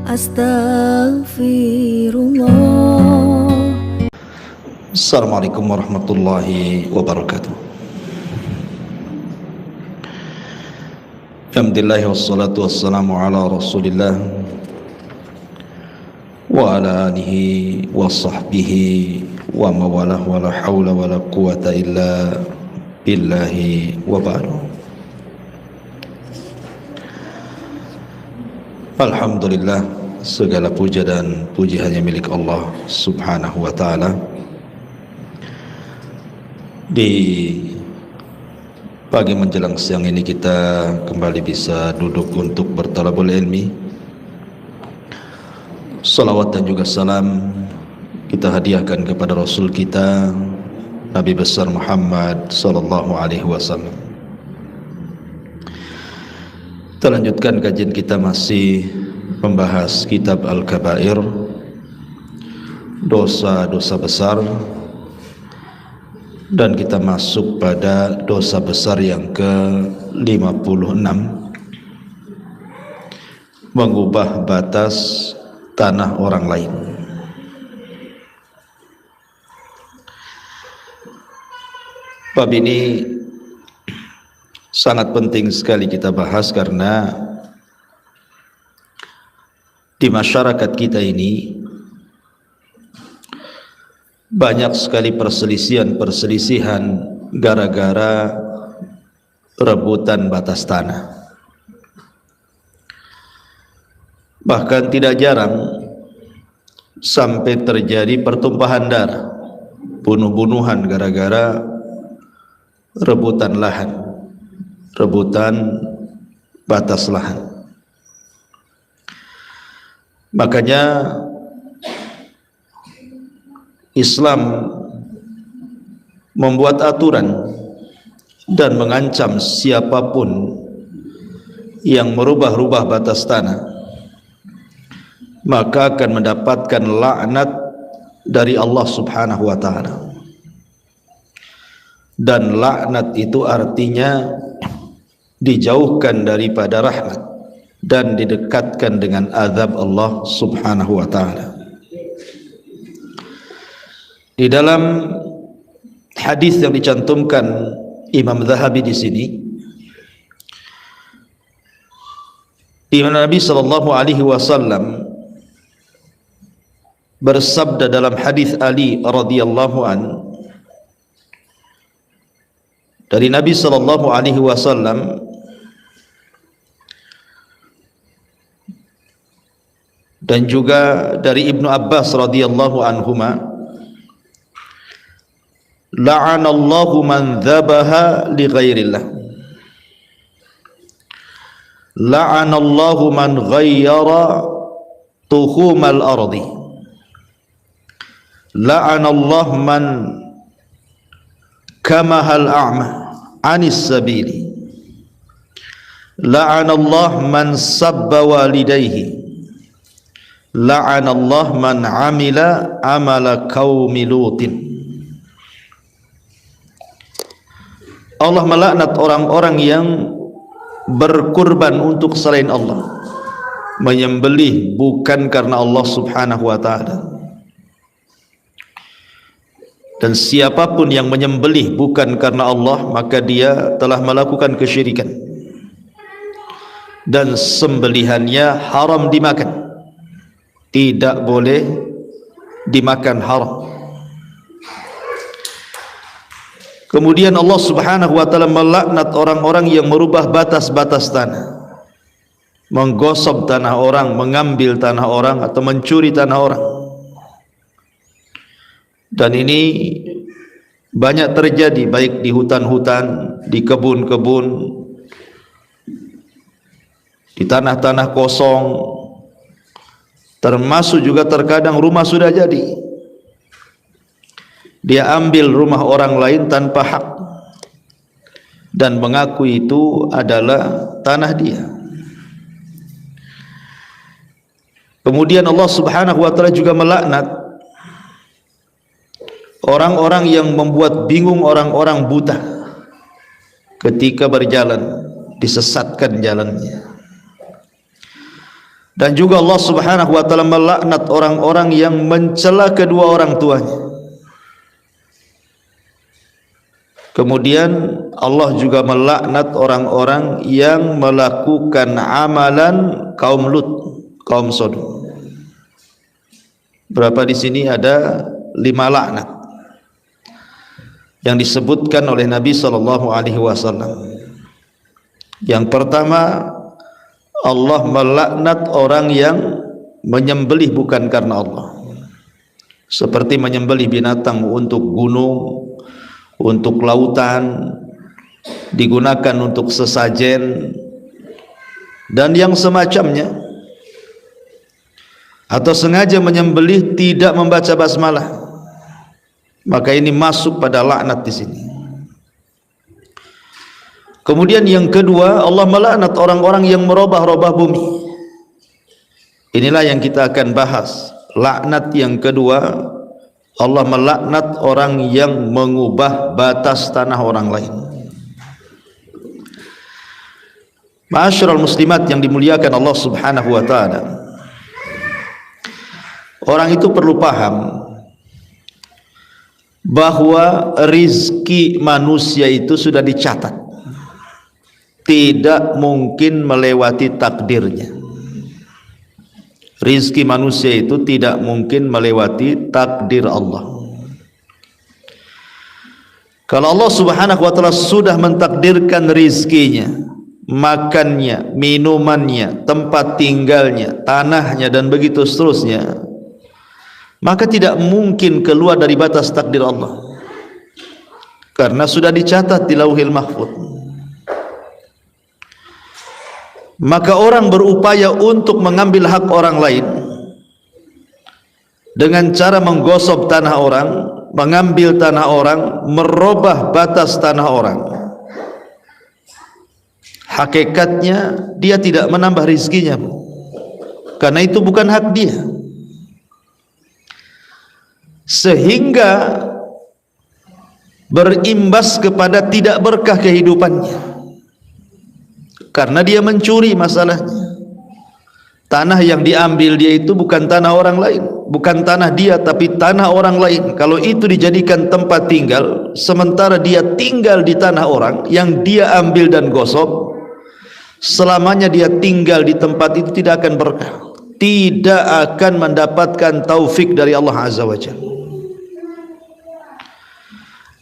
Astaghfirullah. Assalamualaikum warahmatullahi wabarakatuh. Alhamdulillah wassalatu wassalamu ala Rasulillah wa ala alihi wa sahbihi wa mawalah wa la hawla wa la quwata illa billahi wa ba'du. Alhamdulillah, segala puja dan puji hanya milik Allah subhanahu wa ta'ala. Di pagi menjelang siang ini kita kembali bisa duduk untuk bertalabul ilmi. Salawat dan juga salam kita hadiahkan kepada Rasul kita Nabi besar Muhammad sallallahu alaihi wasallam. Kita lanjutkan kajian kita, masih membahas kitab Al-Kabair, dosa-dosa besar, dan kita masuk pada dosa besar yang ke-56, mengubah batas tanah orang lain. Bab ini sangat penting sekali kita bahas karena di masyarakat kita ini banyak sekali perselisihan gara-gara rebutan batas tanah. Bahkan tidak jarang sampai terjadi pertumpahan darah, bunuh-bunuhan gara-gara rebutan lahan, rebutan batas lahan. Makanya Islam membuat aturan dan mengancam siapapun yang merubah-rubah batas tanah, maka akan mendapatkan laknat dari Allah subhanahu wa ta'ala. Dan laknat itu artinya dijauhkan daripada rahmat dan didekatkan dengan azab Allah subhanahu wa ta'ala. Di dalam hadis yang dicantumkan Imam Zahabi di sini, di mana Nabi sallallahu alaihi wasallam bersabda dalam hadis Ali radhiyallahu an, dari Nabi sallallahu alaihi wasallam, dan juga dari Ibnu Abbas radhiyallahu anhuma, la'anallahu man dzabaha li ghairillah, la'anallahu man ghayyara tuhumal ardi, la'anallahu man kamahal a'ma anis sabili, la'anallahu man sabba walidayhi, la'anallahu man amila amala qaumi lutin. Allah melaknat orang-orang yang berkurban untuk selain Allah, menyembelih bukan karena Allah subhanahu wa ta'ala. Dan siapapun yang menyembelih bukan karena Allah, maka dia telah melakukan kesyirikan, dan sembelihannya haram dimakan, tidak boleh dimakan, haram. Kemudian Allah subhanahu wa ta'ala melaknat orang-orang yang merubah batas-batas tanah, menggosok tanah orang, mengambil tanah orang, atau mencuri tanah orang. Dan ini banyak terjadi, baik di hutan-hutan, di kebun-kebun, di tanah-tanah kosong, termasuk juga terkadang rumah sudah jadi, dia ambil rumah orang lain tanpa hak dan mengaku itu adalah tanah dia. Kemudian Allah subhanahu wa ta'ala juga melaknat orang-orang yang membuat bingung orang-orang buta ketika berjalan, disesatkan jalannya. Dan juga Allah Subhanahu wa taala melaknat orang-orang yang mencela kedua orang tuanya. Kemudian Allah juga melaknat orang-orang yang melakukan amalan kaum Lut, kaum Sodom. Berapa di sini ada 5 laknat yang disebutkan oleh Nabi sallallahu alaihi wasallam. Yang pertama, Allah melaknat orang yang menyembelih bukan karena Allah, seperti menyembelih binatang untuk gunung, untuk lautan, digunakan untuk sesajen dan yang semacamnya, atau sengaja menyembelih tidak membaca basmalah, maka ini masuk pada laknat di sini. Kemudian yang kedua, Allah melaknat orang-orang yang merubah-rubah bumi. Inilah yang kita akan bahas. Laknat yang kedua, Allah melaknat orang yang mengubah batas tanah orang lain. Ma'asyiral muslimat yang dimuliakan Allah Subhanahu wa taala, orang itu perlu paham bahwa rizki manusia itu sudah dicatat, tidak mungkin melewati takdirnya. Rizki manusia itu tidak mungkin melewati takdir Allah. Kalau Allah Subhanahu wa taala sudah mentakdirkan rizkinya, makannya, minumannya, tempat tinggalnya, tanahnya dan begitu seterusnya, maka tidak mungkin keluar dari batas takdir Allah, karena sudah dicatat di Lauhil Mahfuz. Maka orang berupaya untuk mengambil hak orang lain dengan cara menggosok tanah orang, mengambil tanah orang, merubah batas tanah orang. Hakikatnya dia tidak menambah rizkinya, karena itu bukan hak dia, sehingga berimbas kepada tidak berkah kehidupannya. Karena dia mencuri masalahnya. Tanah yang diambil dia itu bukan tanah orang lain, bukan tanah dia tapi tanah orang lain. Kalau itu dijadikan tempat tinggal, sementara dia tinggal di tanah orang yang dia ambil dan gosok, selamanya dia tinggal di tempat itu tidak akan berkah, tidak akan mendapatkan taufik dari Allah Azza wa Jalla.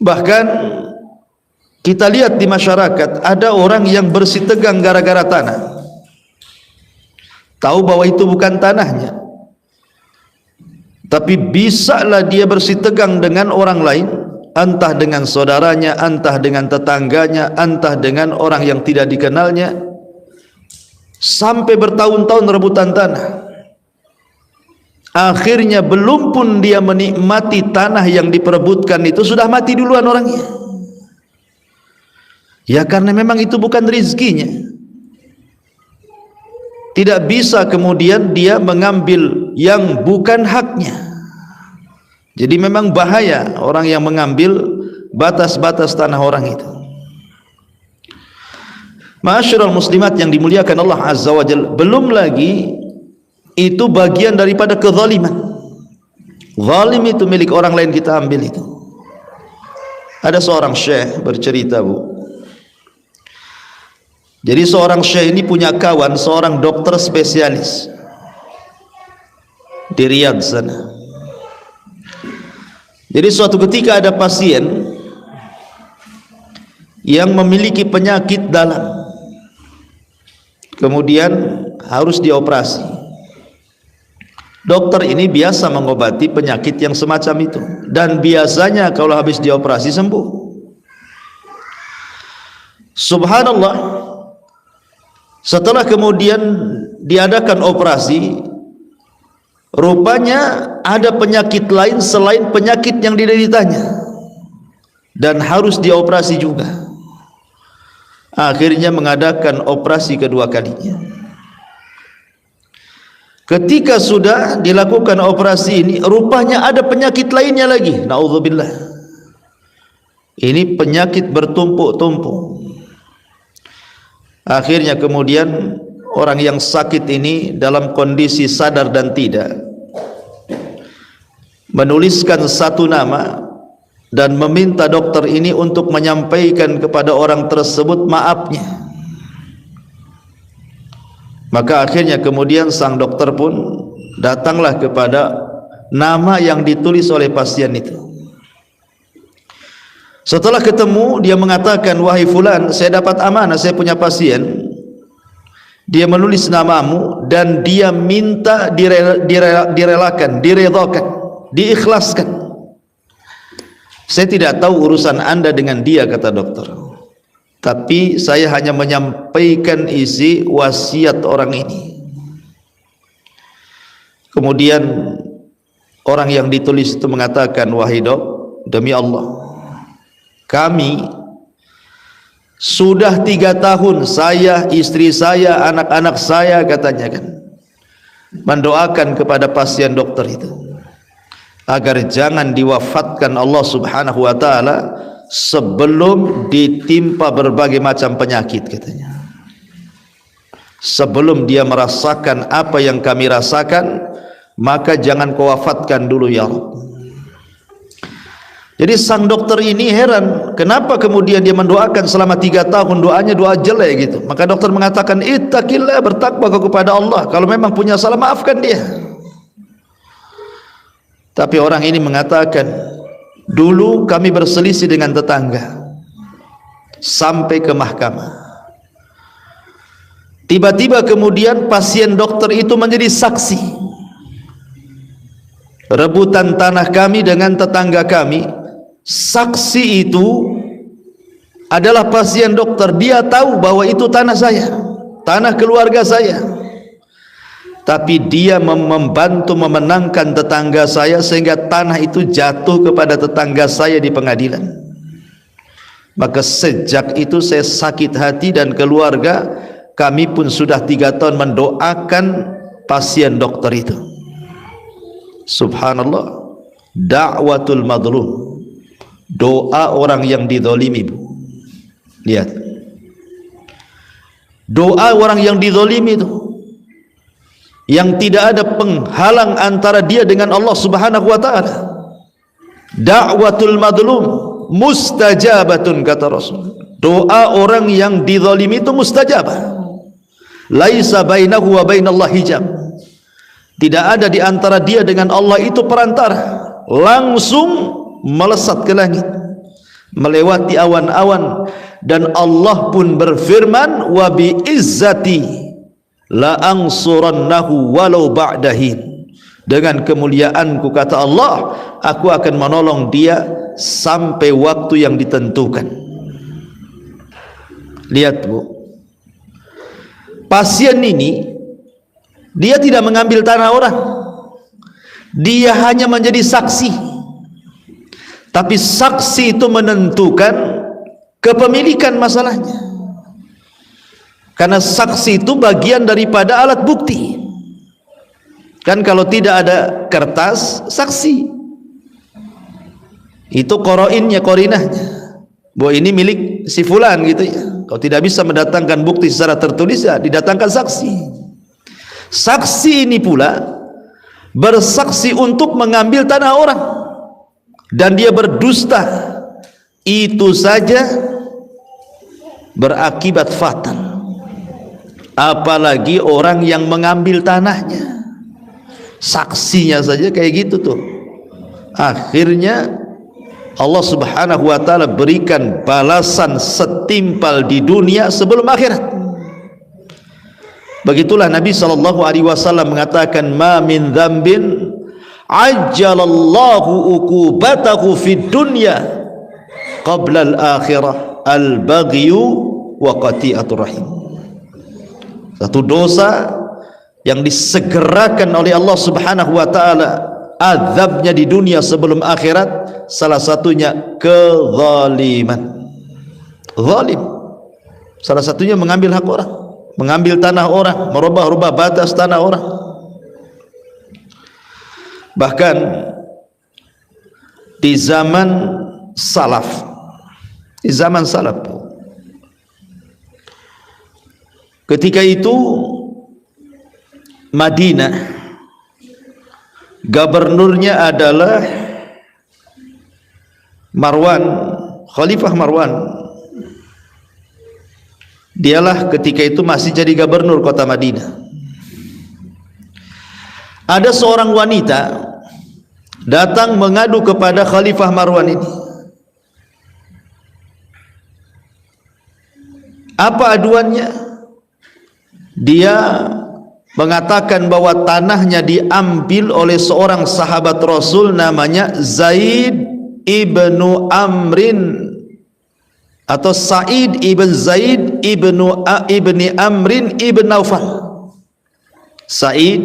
Bahkan kita lihat di masyarakat, ada orang yang bersitegang gara-gara tanah, tahu bahwa itu bukan tanahnya, tapi bisalah dia bersitegang dengan orang lain, entah dengan saudaranya, entah dengan tetangganya, entah dengan orang yang tidak dikenalnya, sampai bertahun-tahun rebutan tanah. Akhirnya belum pun dia menikmati tanah yang diperebutkan itu, sudah mati duluan orangnya. Ya karena memang itu bukan rizkinya. Tidak bisa kemudian dia mengambil yang bukan haknya. Jadi memang bahaya orang yang mengambil batas-batas tanah orang itu. Ma'asyiral muslimat yang dimuliakan Allah Azza wa Jalla, belum lagi itu bagian daripada kezaliman. Zalim itu milik orang lain kita ambil itu. Ada seorang syekh bercerita, Bu. Jadi seorang syekh ini punya kawan, seorang dokter spesialis di Riyadh sana. Jadi suatu ketika ada pasien yang memiliki penyakit dalam, kemudian harus dioperasi. Dokter ini biasa mengobati penyakit yang semacam itu, dan biasanya kalau habis dioperasi sembuh. Subhanallah, setelah kemudian diadakan operasi, rupanya ada penyakit lain selain penyakit yang dideritanya, dan harus dioperasi juga. Akhirnya mengadakan operasi kedua kalinya. Ketika sudah dilakukan operasi ini, rupanya ada penyakit lainnya lagi. Na'udzubillah. Ini penyakit bertumpuk-tumpuk. Akhirnya kemudian orang yang sakit ini dalam kondisi sadar dan tidak, menuliskan satu nama dan meminta dokter ini untuk menyampaikan kepada orang tersebut maafnya. Maka akhirnya kemudian sang dokter pun datanglah kepada nama yang ditulis oleh pasien itu. Setelah ketemu, dia mengatakan, wahai fulan, saya dapat amanah, saya punya pasien, dia menulis namamu dan dia minta direlakan, diredhakan, diikhlaskan. Saya tidak tahu urusan Anda dengan dia, kata dokter, tapi saya hanya menyampaikan isi wasiat orang ini. Kemudian orang yang ditulis itu mengatakan, wahai dok, demi Allah, kami sudah 3 tahun, saya, istri saya, anak-anak saya, katanya kan, mendoakan kepada pasien dokter itu agar jangan diwafatkan Allah subhanahu wa ta'ala sebelum ditimpa berbagai macam penyakit, katanya. Sebelum dia merasakan apa yang kami rasakan, maka jangan kau wafatkan dulu ya Rabb. Jadi sang dokter ini heran, kenapa kemudian dia mendoakan selama 3 tahun, doanya doa jelek gitu. Maka dokter mengatakan, ittaqillah, bertakwa kepada Allah, kalau memang punya salah maafkan dia. Tapi orang ini mengatakan, dulu kami berselisih dengan tetangga sampai ke mahkamah. Tiba-tiba kemudian pasien dokter itu menjadi saksi. Rebutan tanah kami dengan tetangga kami. Saksi itu adalah pasien dokter. Dia tahu bahwa itu tanah saya, tanah keluarga saya, tapi dia membantu memenangkan tetangga saya sehingga tanah itu jatuh kepada tetangga saya di pengadilan. Maka sejak itu saya sakit hati dan keluarga kami pun sudah 3 tahun mendoakan pasien dokter itu. Subhanallah, da'watul madlum, doa orang yang dizalimi, Bu. Lihat, doa orang yang dizalimi itu, yang tidak ada penghalang antara dia dengan Allah subhanahu wa ta'ala. Da'watul madlum mustajabatun, kata Rasul. Doa orang yang dizalimi itu mustajabah. Laisa bainahu wa bainallah hijab. Tidak ada di antara dia dengan Allah itu perantara. Langsung melesat ke langit, melewati awan-awan, dan Allah pun berfirman, wa bi izzati la ansurannahu walau ba'dahin. Dengan kemuliaanku, kata Allah, aku akan menolong dia sampai waktu yang ditentukan. Lihat, Bu, pasien ini dia tidak mengambil tanah orang, dia hanya menjadi saksi. Tapi saksi itu menentukan kepemilikan masalahnya, karena saksi itu bagian daripada alat bukti. Kan kalau tidak ada kertas saksi, itu qoroinnya, korinahnya, bahwa ini milik si fulan gitu ya. Kalau tidak bisa mendatangkan bukti secara tertulis, ya didatangkan saksi. Saksi ini pula bersaksi untuk mengambil tanah orang, dan dia berdusta, itu saja berakibat fatal. Apalagi orang yang mengambil tanahnya, saksinya saja kayak gitu tuh. Akhirnya Allah subhanahu wa ta'ala berikan balasan setimpal di dunia sebelum akhirat. Begitulah Nabi SAW mengatakan, ma min dzambin ajjalallahu uqubatahu fid dunya qabla al-akhirah al-baghyu wa qati'atur rahim. Satu dosa yang disegerakan oleh Allah subhanahu wa ta'ala azabnya di dunia sebelum akhirat, salah satunya kezaliman. Zalim, salah satunya mengambil hak orang, mengambil tanah orang, merubah-rubah batas tanah orang. Bahkan di zaman salaf, ketika itu Madinah, gubernurnya adalah Marwan, Khalifah Marwan. Dialah ketika itu masih jadi gubernur kota Madinah. Ada seorang wanita datang mengadu kepada Khalifah Marwan ini. Apa aduannya? Dia mengatakan bahwa tanahnya diambil oleh seorang sahabat Rasul namanya Zaid ibnu Amrin atau Sa'id ibn Zaid ibni Amrin ibn Naufal. Sa'id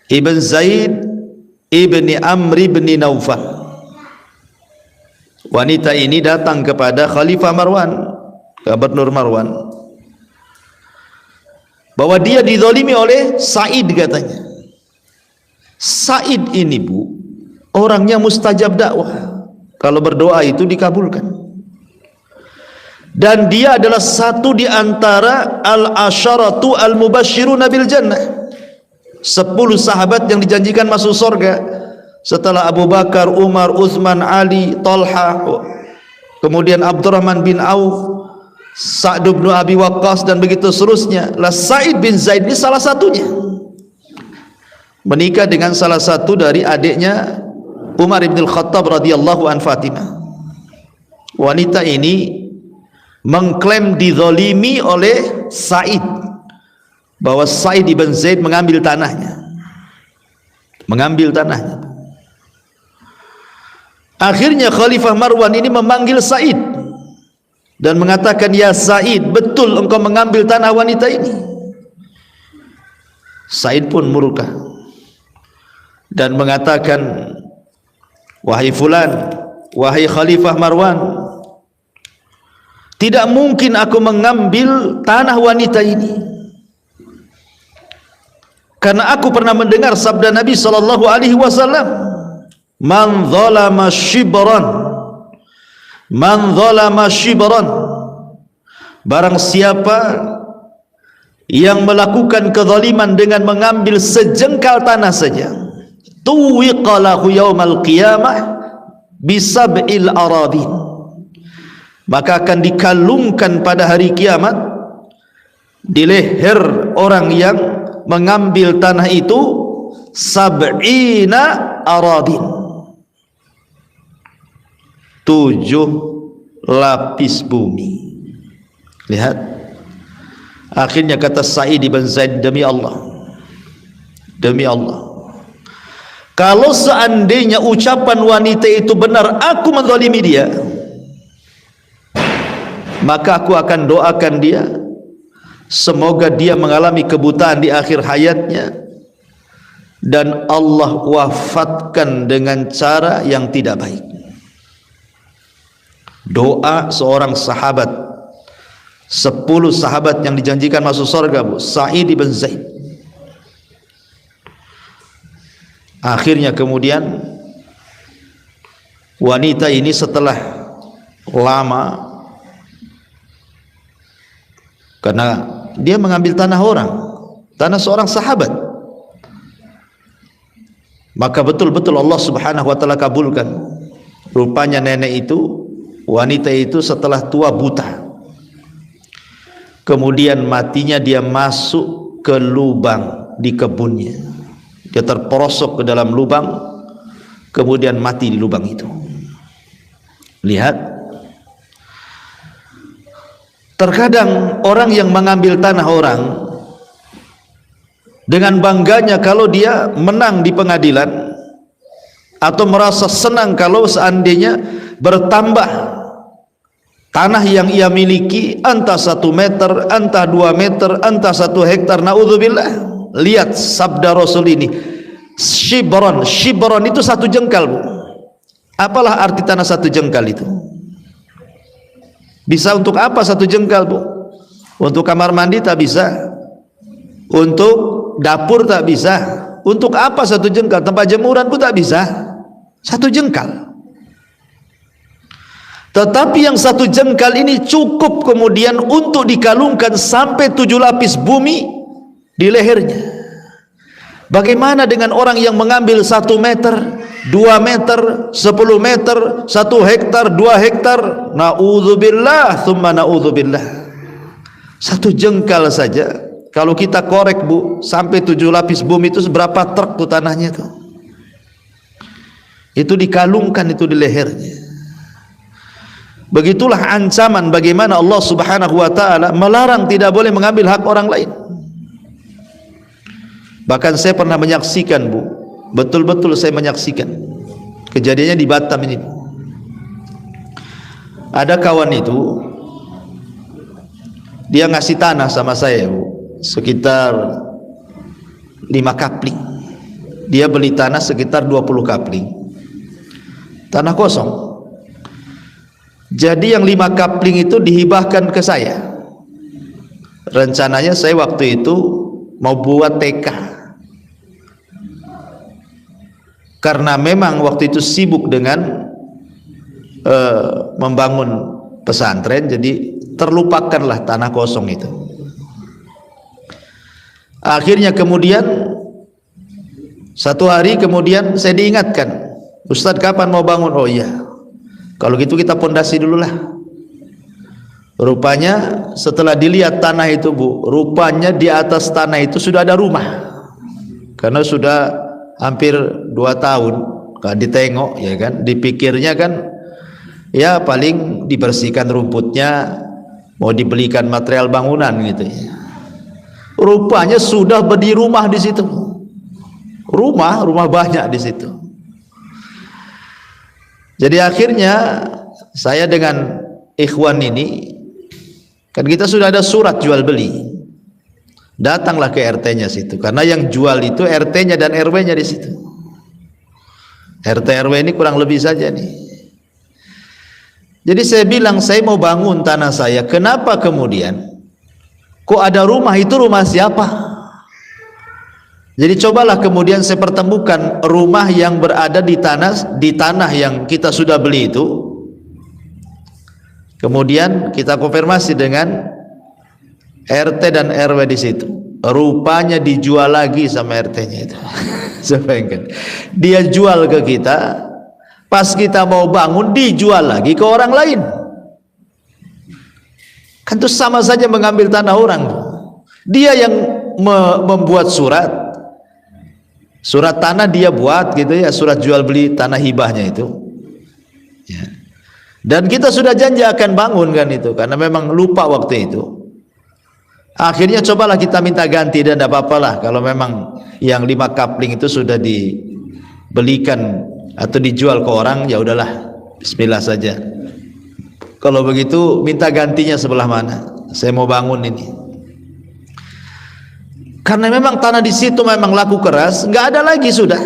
ibn Zaid ibni Amr ibn Naufal. Wanita ini datang kepada Khalifah Marwan, Gubernur Marwan, bahwa dia dizalimi oleh Sa'id katanya. Sa'id ini bu, orangnya mustajab dakwah, kalau berdoa itu dikabulkan, dan dia adalah satu di antara al-asyaratu al-mubashshiruna bil jannah, 10 sahabat yang dijanjikan masuk surga setelah Abu Bakar, Umar, Utsman, Ali, Talha, kemudian Abdurrahman bin Auf, Sa'd bin Abi Waqqas, dan begitu seterusnya. Lah Sa'id bin Zaid ini salah satunya, menikah dengan salah satu dari adiknya Umar bin Khattab radhiyallahu an Fatimah. Wanita ini mengklaim dizalimi oleh Sa'id, bahwa Sa'id bin Zaid mengambil tanahnya. Akhirnya Khalifah Marwan ini memanggil Sa'id dan mengatakan, ya Sa'id, betul engkau mengambil tanah wanita ini? Sa'id pun murka dan mengatakan, wahai fulan, wahai Khalifah Marwan, tidak mungkin aku mengambil tanah wanita ini, karena aku pernah mendengar sabda Nabi sallallahu alaihi wasallam, man zalama shibran, barang siapa yang melakukan kezaliman dengan mengambil sejengkal tanah saja, tuwiqa lahu yaumal qiyamah bisab'il aradin, maka akan dikalungkan pada hari kiamat di leher orang yang mengambil tanah itu sab'ina aradin, 7 lapis bumi. Lihat, akhirnya kata Sa'id bin Zaid, demi Allah, kalau seandainya ucapan wanita itu benar, aku menzalimi dia, maka aku akan doakan dia, semoga dia mengalami kebutaan di akhir hayatnya dan Allah wafatkan dengan cara yang tidak baik. Doa seorang sahabat, 10 sahabat yang dijanjikan masuk surga, bu, Sa'id bin Zaid. Akhirnya kemudian wanita ini setelah lama, karena dia mengambil tanah orang, tanah seorang sahabat, maka betul-betul Allah subhanahu wa ta'ala kabulkan. Rupanya nenek itu, wanita itu setelah tua buta, kemudian matinya dia masuk ke lubang di kebunnya, dia terperosok ke dalam lubang, kemudian mati di lubang itu. Lihat, terkadang orang yang mengambil tanah orang dengan bangganya kalau dia menang di pengadilan, atau merasa senang kalau seandainya bertambah tanah yang ia miliki, entah 1 meter, entah 2 meter, entah 1 hektar, naudzubillah. Lihat sabda Rasul ini, shibron itu 1 jengkal, bu. Apalah arti tanah 1 jengkal itu? Bisa untuk apa 1 jengkal, bu? Untuk kamar mandi tak bisa, untuk dapur tak bisa. Untuk apa 1 jengkal? Tempat jemuran pun tak bisa, 1 jengkal. Tetapi yang 1 jengkal ini cukup kemudian untuk dikalungkan sampai 7 lapis bumi di lehernya. Bagaimana dengan orang yang mengambil 1 meter, 2 meter, 10 meter, 1 hektar, 2 hektar? Na'udzubillah, thumma na'udzubillah. 1 jengkal saja, kalau kita korek Bu, sampai 7 lapis bumi itu seberapa truk tuh tanahnya tuh. Itu dikalungkan itu di lehernya. Begitulah ancaman bagaimana Allah Subhanahu wa taala melarang tidak boleh mengambil hak orang lain. Bahkan saya pernah menyaksikan Bu, betul-betul saya menyaksikan kejadiannya di Batam ini. Ada kawan itu, dia ngasih tanah sama saya Bu, sekitar 5 kapling. Dia beli tanah sekitar 20 kapling, tanah kosong. Jadi yang 5 kapling itu dihibahkan ke saya. Rencananya saya waktu itu mau buat TK, karena memang waktu itu sibuk dengan membangun pesantren, jadi terlupakanlah tanah kosong itu. Akhirnya kemudian satu hari kemudian saya diingatkan, Ustadz kapan mau bangun? Oh iya, kalau gitu kita pondasi dulu lah. Rupanya setelah dilihat tanah itu Bu, rupanya di atas tanah itu sudah ada rumah, karena sudah hampir 2 tahun gak ditengok, ya kan. Dipikirnya kan ya paling dibersihkan rumputnya, mau dibelikan material bangunan gitu ya. Rupanya sudah berdiri rumah di situ, rumah banyak di situ. Jadi akhirnya saya dengan ikhwan ini, kan kita sudah ada surat jual beli, datanglah ke RT-nya situ, karena yang jual itu RT-nya dan RW-nya di situ. RT RW ini kurang lebih saja nih. Jadi saya bilang saya mau bangun tanah saya, kenapa kemudian kok ada rumah, itu rumah siapa? Jadi cobalah kemudian saya pertemukan rumah yang berada di tanah yang kita sudah beli itu. Kemudian kita konfirmasi dengan RT dan RW di situ. Rupanya dijual lagi sama RT-nya itu. Bayangkan, dia jual ke kita, pas kita mau bangun dijual lagi ke orang lain. Kan itu sama saja mengambil tanah orang. Dia yang membuat surat tanah, dia buat gitu ya, surat jual beli tanah hibahnya itu ya. Dan kita sudah janji akan bangun kan itu, karena memang lupa waktu itu. Akhirnya cobalah kita minta ganti, dan tidak apa-apalah kalau memang yang 5 kapling itu sudah dibelikan atau dijual ke orang, ya udahlah, bismillah saja. Kalau begitu minta gantinya sebelah mana, saya mau bangun ini. Karena memang tanah di situ memang laku keras, nggak ada lagi sudah.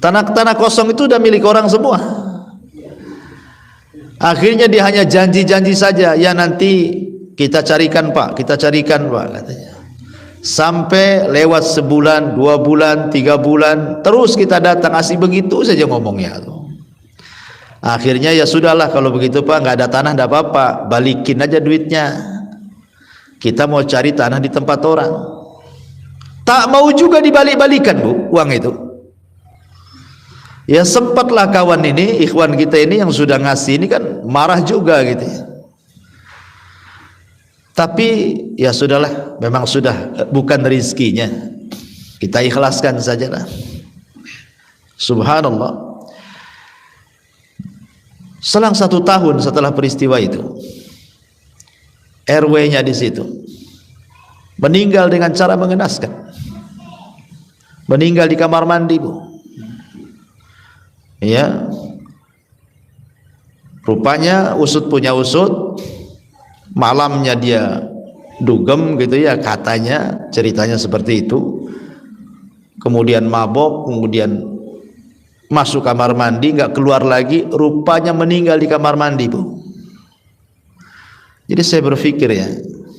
Tanah kosong itu udah milik orang semua. Akhirnya dia hanya janji-janji saja, ya nanti kita carikan Pak, katanya. Sampai lewat sebulan, 2 bulan, 3 bulan, terus kita datang, asih begitu saja ngomongnya tuh. Akhirnya ya sudahlah kalau begitu Pak, nggak ada tanah nggak apa-apa, balikin aja duitnya. Kita mau cari tanah di tempat orang. Tak mau juga dibalik-balikan Bu, uang itu. Ya sempatlah kawan ini, ikhwan kita ini yang sudah ngasih ini kan marah juga gitu ya. Tapi ya sudahlah, memang sudah bukan rizkinya, kita ikhlaskan sajalah. Subhanallah. Selang 1 tahun setelah peristiwa itu, RW-nya di situ meninggal dengan cara mengenaskan. Meninggal di kamar mandi Bu. Ya. Rupanya usut punya usut, malamnya dia dugem gitu ya, katanya, ceritanya seperti itu. Kemudian mabok, kemudian masuk kamar mandi, nggak keluar lagi, rupanya meninggal di kamar mandi Bu. Jadi saya berpikir ya,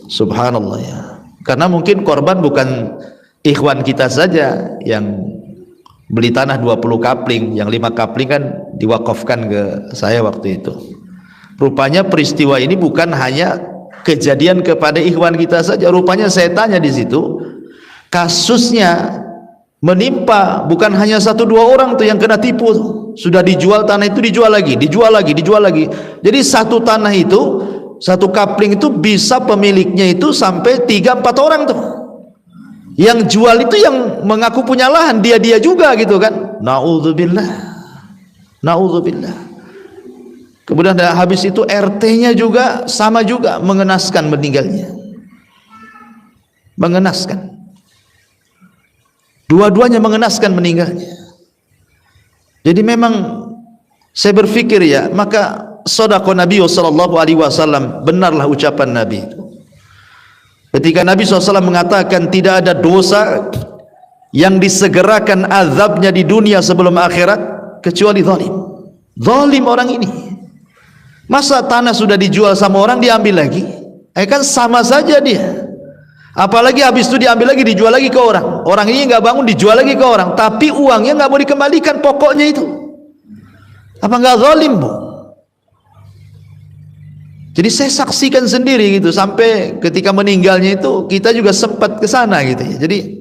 subhanallah ya, karena mungkin korban bukan ikhwan kita saja yang beli tanah 20 kapling, yang 5 kapling kan diwakafkan ke saya waktu itu. Rupanya peristiwa ini bukan hanya kejadian kepada ikhwan kita saja, rupanya saya tanya di situ, kasusnya menimpa, bukan hanya 1-2 orang tuh yang kena tipu. Sudah dijual tanah itu, dijual lagi. Jadi satu tanah itu, satu kapling itu bisa pemiliknya itu sampai 3-4 orang tuh. Yang jual itu yang mengaku punya lahan, dia juga gitu kan. Naudzubillah. Kemudian habis itu RT-nya juga sama juga mengenaskan meninggalnya. Mengenaskan. Dua-duanya mengenaskan meninggalnya. Jadi memang saya berpikir ya, maka shadaqah Nabi sallallahu alaihi wasallam, benarlah ucapan Nabi itu. Ketika Nabi SAW mengatakan tidak ada dosa yang disegerakan azabnya di dunia sebelum akhirat kecuali zalim. Zalim orang ini. Masa tanah sudah dijual sama orang diambil lagi? Kan sama saja dia. Apalagi habis itu diambil lagi, dijual lagi ke orang. Orang ini nggak bangun, dijual lagi ke orang. Tapi uangnya nggak mau dikembalikan, pokoknya itu. Apa nggak zalim, Bu? Jadi saya saksikan sendiri gitu, sampai ketika meninggalnya itu kita juga sempat ke sana gitu ya. Jadi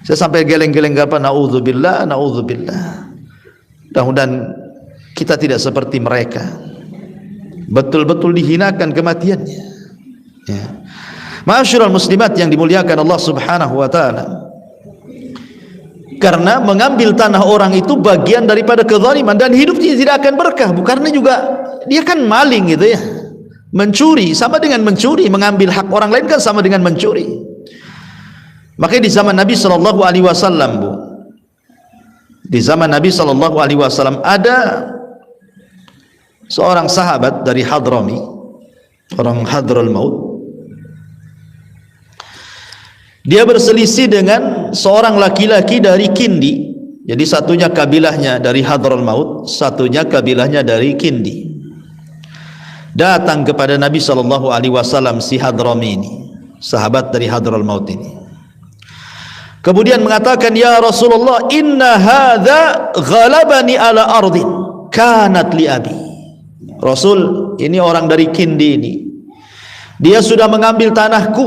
saya sampai geleng-geleng apa, naudzubillah. Mudah-mudahan kita tidak seperti mereka. Betul-betul dihinakan kematiannya. Ya. Ma'asyiral muslimat yang dimuliakan Allah Subhanahu wa taala. Karena mengambil tanah orang itu bagian daripada kezaliman, dan hidupnya tidak akan berkah, karena juga dia kan maling gitu ya. Mencuri sama dengan mencuri, mengambil hak orang lain kan sama dengan mencuri. Makanya di zaman Nabi sallallahu alaihi wasallam, Bu. Di zaman Nabi sallallahu alaihi wasallam ada seorang sahabat dari Hadrami, orang Hadraul Maut. Dia berselisih dengan seorang laki-laki dari Kindi. Jadi satunya kabilahnya dari Hadraul Maut, satunya kabilahnya dari Kindi. Datang kepada Nabi sallallahu alaihi wasallam si Hadrami ini, sahabat dari Hadraul Maut ini. Kemudian mengatakan, "Ya Rasulullah, inna hadza ghalabani ala ardin kanat li abi." Rasul, ini orang dari Kindi ini, dia sudah mengambil tanahku,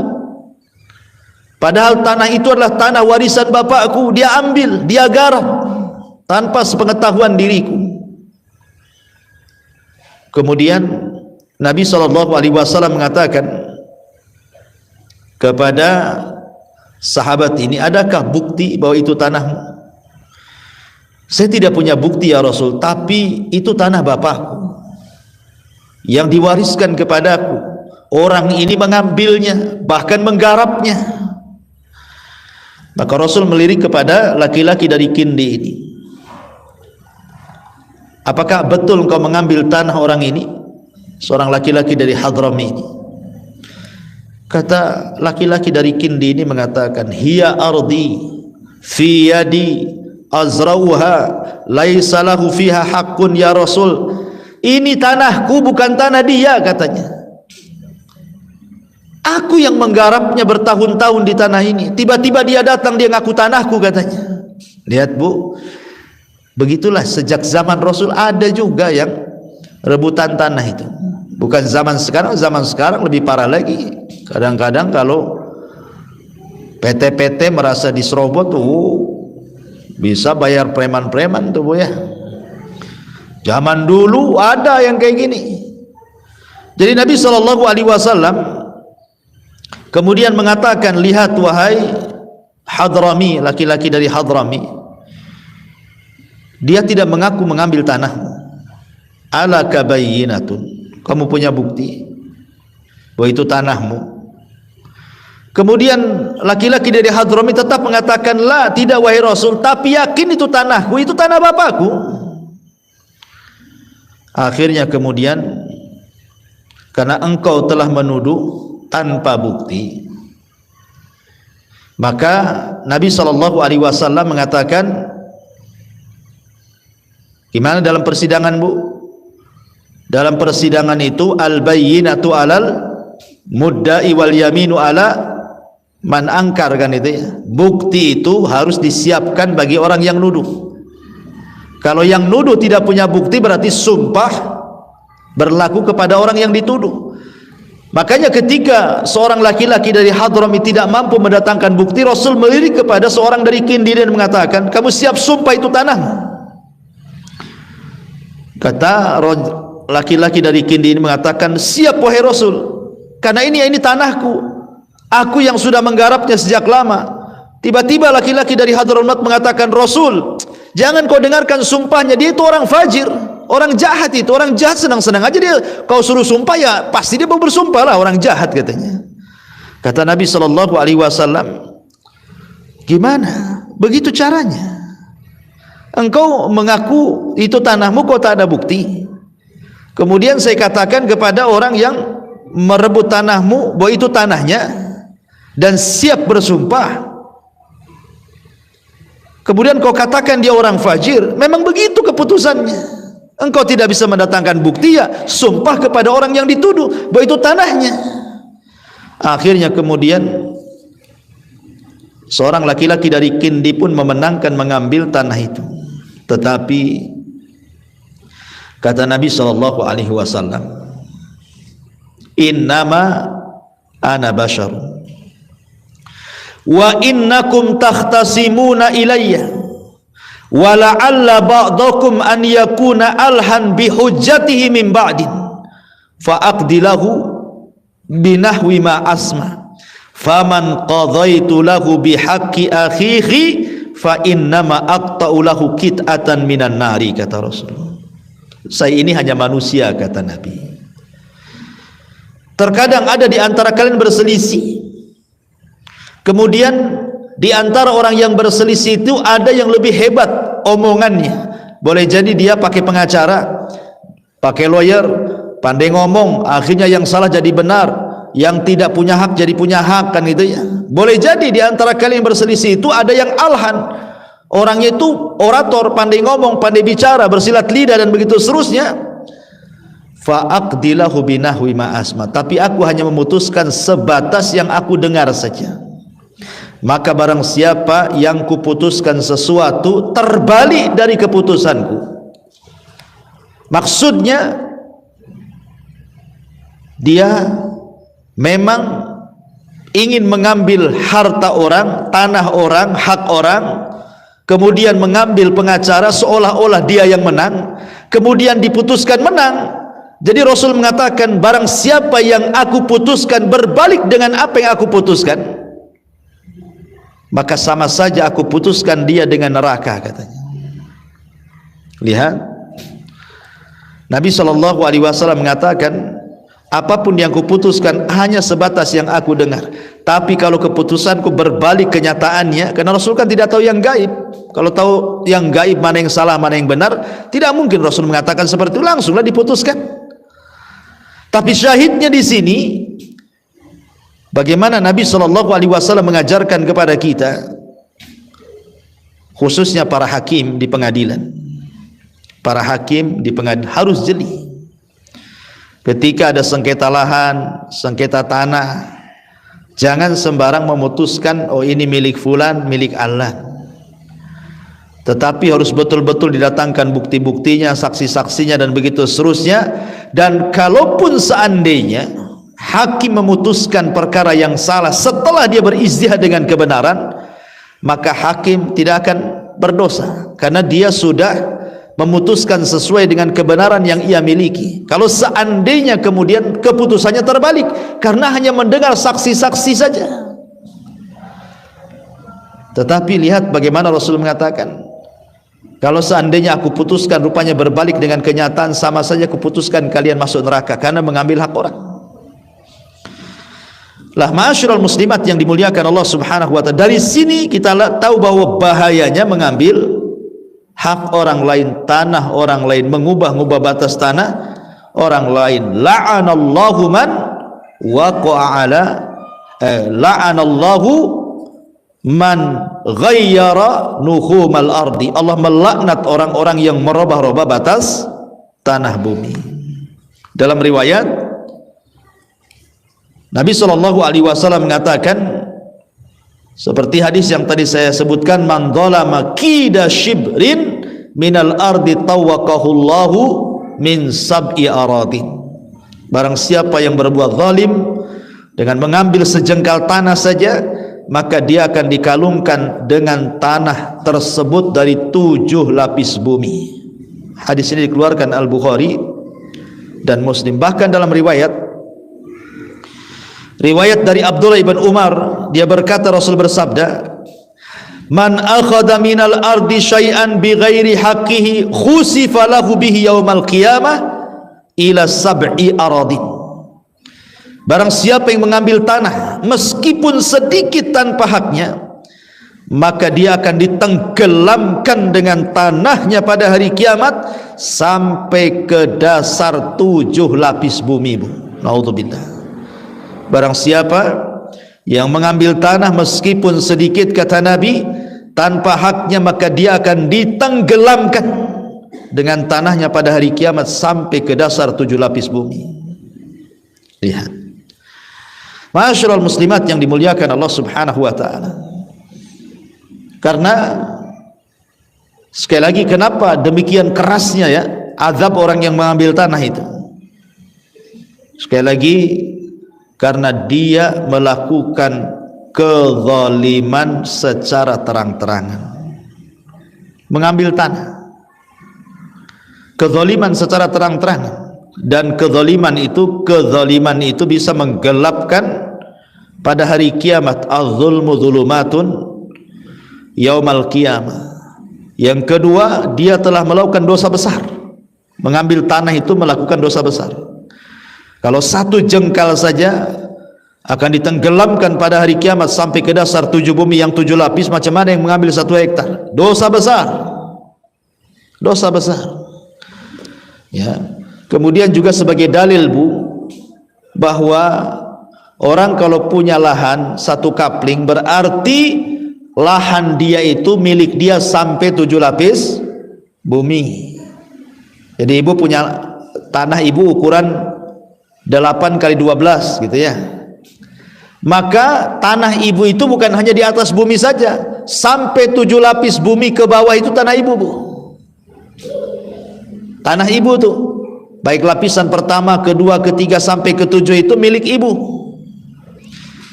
padahal tanah itu adalah tanah warisan bapakku. Dia ambil, dia garap tanpa sepengetahuan diriku. Kemudian Nabi SAW mengatakan kepada sahabat ini, adakah bukti bahwa itu tanahmu? Saya tidak punya bukti ya Rasul, tapi itu tanah bapakku yang diwariskan kepadaku. Orang ini mengambilnya, bahkan menggarapnya. Maka Rasul melirik kepada laki-laki dari Kindi ini, apakah betul engkau mengambil tanah orang ini? Seorang laki-laki dari Hadrami ini. Kata laki-laki dari Kindi ini mengatakan, hiya ardi fi yadi azrauha laisa lahu fiha haqqun ya Rasul. Ini tanahku, bukan tanah dia, katanya. Aku yang menggarapnya bertahun-tahun di tanah ini. Tiba-tiba dia datang, dia ngaku tanahku, katanya. Lihat, Bu, begitulah sejak zaman Rasul ada juga yang rebutan tanah itu. Bukan zaman sekarang lebih parah lagi. Kadang-kadang kalau PT-PT merasa diserobot tuh, bisa bayar preman-preman tuh, Bu ya. Zaman dulu ada yang kayak gini. Jadi Nabi SAW kemudian mengatakan, lihat wahai Hadrami, laki-laki dari Hadrami, dia tidak mengaku mengambil tanahmu. Ala kabayyinatun, kamu punya bukti bahwa itu tanahmu? Kemudian laki-laki dari Hadrami tetap mengatakan, la, tidak wahai Rasul, tapi yakin itu tanahku, itu tanah bapakku. Akhirnya kemudian, karena engkau telah menuduh tanpa bukti, maka Nabi SAW mengatakan, gimana dalam persidangan, Bu? Dalam persidangan itu, al-bayyinatu alal mudda'i wal yaminu ala man angkar, kan itu ya. Bukti itu harus disiapkan bagi orang yang nuduh. Kalau yang nuduh tidak punya bukti, berarti sumpah berlaku kepada orang yang dituduh. Makanya ketika seorang laki-laki dari Hadramit tidak mampu mendatangkan bukti, Rasul melirik kepada seorang dari Kindi dan mengatakan, kamu siap sumpah itu tanahmu? Kata laki-laki dari Kindi ini mengatakan, siap wahai Rasul, karena ini tanahku, aku yang sudah menggarapnya sejak lama. Tiba-tiba laki-laki dari Hadramut mengatakan, Rasul, jangan kau dengarkan sumpahnya, dia itu orang fajir, orang jahat. Itu orang jahat, senang-senang aja dia kau suruh sumpah, ya pasti dia mau bersumpah lah, orang jahat katanya. Kata Nabi SAW, gimana begitu caranya? Engkau mengaku itu tanahmu, kau tak ada bukti. Kemudian saya katakan kepada orang yang merebut tanahmu bahwa itu tanahnya dan siap bersumpah, kemudian kau katakan dia orang fajir. Memang begitu keputusannya. Engkau tidak bisa mendatangkan bukti, ya sumpah kepada orang yang dituduh bahwa itu tanahnya. Akhirnya kemudian seorang laki-laki dari Kindi pun memenangkan mengambil tanah itu. Tetapi kata Nabi SAW, innama ana basyarun wa innakum takhtasimuna ilayya wa la'alla ba'dakum an yakuna alhan bihujjatihi min ba'din fa aqdilahu binahwi ma asma faman qadaitu lahu bihaqqi akhihi fa innama aqta'u lahu kit'atan minan nari. Kata Rasulullah, saya ini hanya manusia, kata Nabi. Terkadang ada di antara kalian berselisih, kemudian di antara orang yang berselisih itu ada yang lebih hebat omongannya. Boleh jadi dia pakai pengacara, pakai lawyer, pandai ngomong, akhirnya yang salah jadi benar, yang tidak punya hak jadi punya hak, kan gitu ya. Boleh jadi di antara kalian yang berselisih itu ada yang alhan, orangnya itu orator, pandai ngomong, pandai bicara, bersilat lidah dan begitu seterusnya. Fa'aqdilahu binahwi ma asma, tapi aku hanya memutuskan sebatas yang aku dengar saja. Maka barang siapa yang kuputuskan sesuatu terbalik dari keputusanku, maksudnya dia memang ingin mengambil harta orang, tanah orang, hak orang, kemudian mengambil pengacara seolah-olah dia yang menang, kemudian diputuskan menang. Jadi Rasul mengatakan, barang siapa yang aku putuskan berbalik dengan apa yang aku putuskan, maka sama saja aku putuskan dia dengan neraka, katanya. Lihat, Nabi SAW mengatakan, apapun yang kuputuskan hanya sebatas yang aku dengar. Tapi kalau keputusanku berbalik kenyataannya, karena Rasul kan tidak tahu yang gaib. Kalau tahu yang gaib, mana yang salah, mana yang benar, tidak mungkin Rasul mengatakan seperti itu, langsunglah diputuskan. Tapi syahidnya di sini, bagaimana Nabi SAW mengajarkan kepada kita, khususnya para hakim di pengadilan. Para hakim di pengadilan harus jeli. Ketika ada sengketa lahan, sengketa tanah, jangan sembarang memutuskan, oh ini milik fulan, milik Allah. Tetapi harus betul-betul didatangkan bukti-buktinya, saksi-saksinya dan begitu seterusnya. Dan kalaupun seandainya hakim memutuskan perkara yang salah setelah dia berijtihad dengan kebenaran, maka hakim tidak akan berdosa, karena dia sudah memutuskan sesuai dengan kebenaran yang ia miliki. Kalau seandainya kemudian keputusannya terbalik karena hanya mendengar saksi-saksi saja. Tetapi lihat bagaimana Rasul mengatakan, kalau seandainya aku putuskan rupanya berbalik dengan kenyataan, sama saja kuputuskan kalian masuk neraka karena mengambil hak orang. Lah, ma'asyiral muslimat yang dimuliakan Allah Subhanahu wa taala, dari sini kita tahu bahwa bahayanya mengambil hak orang lain, tanah orang lain, mengubah-ubah batas tanah orang lain. La'anallahu man waqa'a ala la'anallahu man ghayyara nuhumal ardi. Allah melaknat orang-orang yang merubah-rubah batas tanah bumi. Dalam riwayat Nabi SAW mengatakan, seperti hadis yang tadi saya sebutkan, man dzalama qida shibrin minal ardi tawaqahullahu min sab'i aradin Barang siapa yang berbuat zalim dengan mengambil sejengkal tanah saja, maka dia akan dikalungkan dengan tanah tersebut dari 7 lapis bumi. Hadis ini dikeluarkan Al-Bukhari dan Muslim. Bahkan dalam riwayat dari Abdullah ibn Umar, dia berkata, Rasul bersabda, man akhadha minal ardi syai'an bighairi haqqihi khusifa lahu bihi yaumal qiyamah ila sab'i aradin. Barang siapa yang mengambil tanah meskipun sedikit tanpa haknya, maka dia akan ditenggelamkan dengan tanahnya pada hari kiamat sampai ke dasar 7 lapis bumi. Naudzubillah. Barang siapa yang mengambil tanah meskipun sedikit, kata Nabi, tanpa haknya, maka dia akan ditenggelamkan dengan tanahnya pada hari kiamat sampai ke dasar 7 lapis bumi. Lihat, ma'asyiral muslimat yang dimuliakan Allah subhanahu wa ta'ala. Karena sekali lagi, kenapa demikian kerasnya ya azab orang yang mengambil tanah itu? Sekali lagi, karena dia melakukan kezaliman secara terang-terangan. Mengambil tanah, kezaliman secara terang-terangan. Dan kezaliman itu bisa menggelapkan pada hari kiamat. Az-zulmu zulumatun yaumal qiyamah. Yang kedua, dia telah melakukan dosa besar. Mengambil tanah itu melakukan dosa besar. Kalau 1 jengkal saja akan ditenggelamkan pada hari kiamat sampai ke dasar 7 bumi yang 7 lapis. Macam mana yang mengambil 1 hektar? Dosa besar. Dosa besar. Ya. Kemudian juga sebagai dalil bahwa orang kalau punya lahan 1 kapling, berarti lahan dia itu milik dia sampai 7 lapis bumi. Jadi ibu punya tanah, ibu ukuran 8 kali 12 gitu ya. Maka tanah ibu itu bukan hanya di atas bumi saja, sampai 7 lapis bumi ke bawah itu tanah ibu, Bu. Tanah ibu tuh, baik lapisan pertama, kedua, ketiga sampai ke-7 itu milik ibu.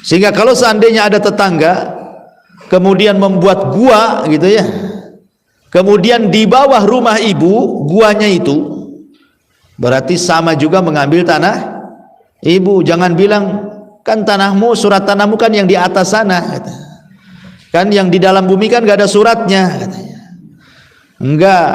Sehingga kalau seandainya ada tetangga kemudian membuat gua gitu ya, kemudian di bawah rumah ibu guanya itu, berarti sama juga mengambil tanah ibu. Jangan bilang, kan tanahmu, surat tanahmu kan yang di atas sana, kata. Kan yang di dalam bumi kan gak ada suratnya, katanya. Enggak,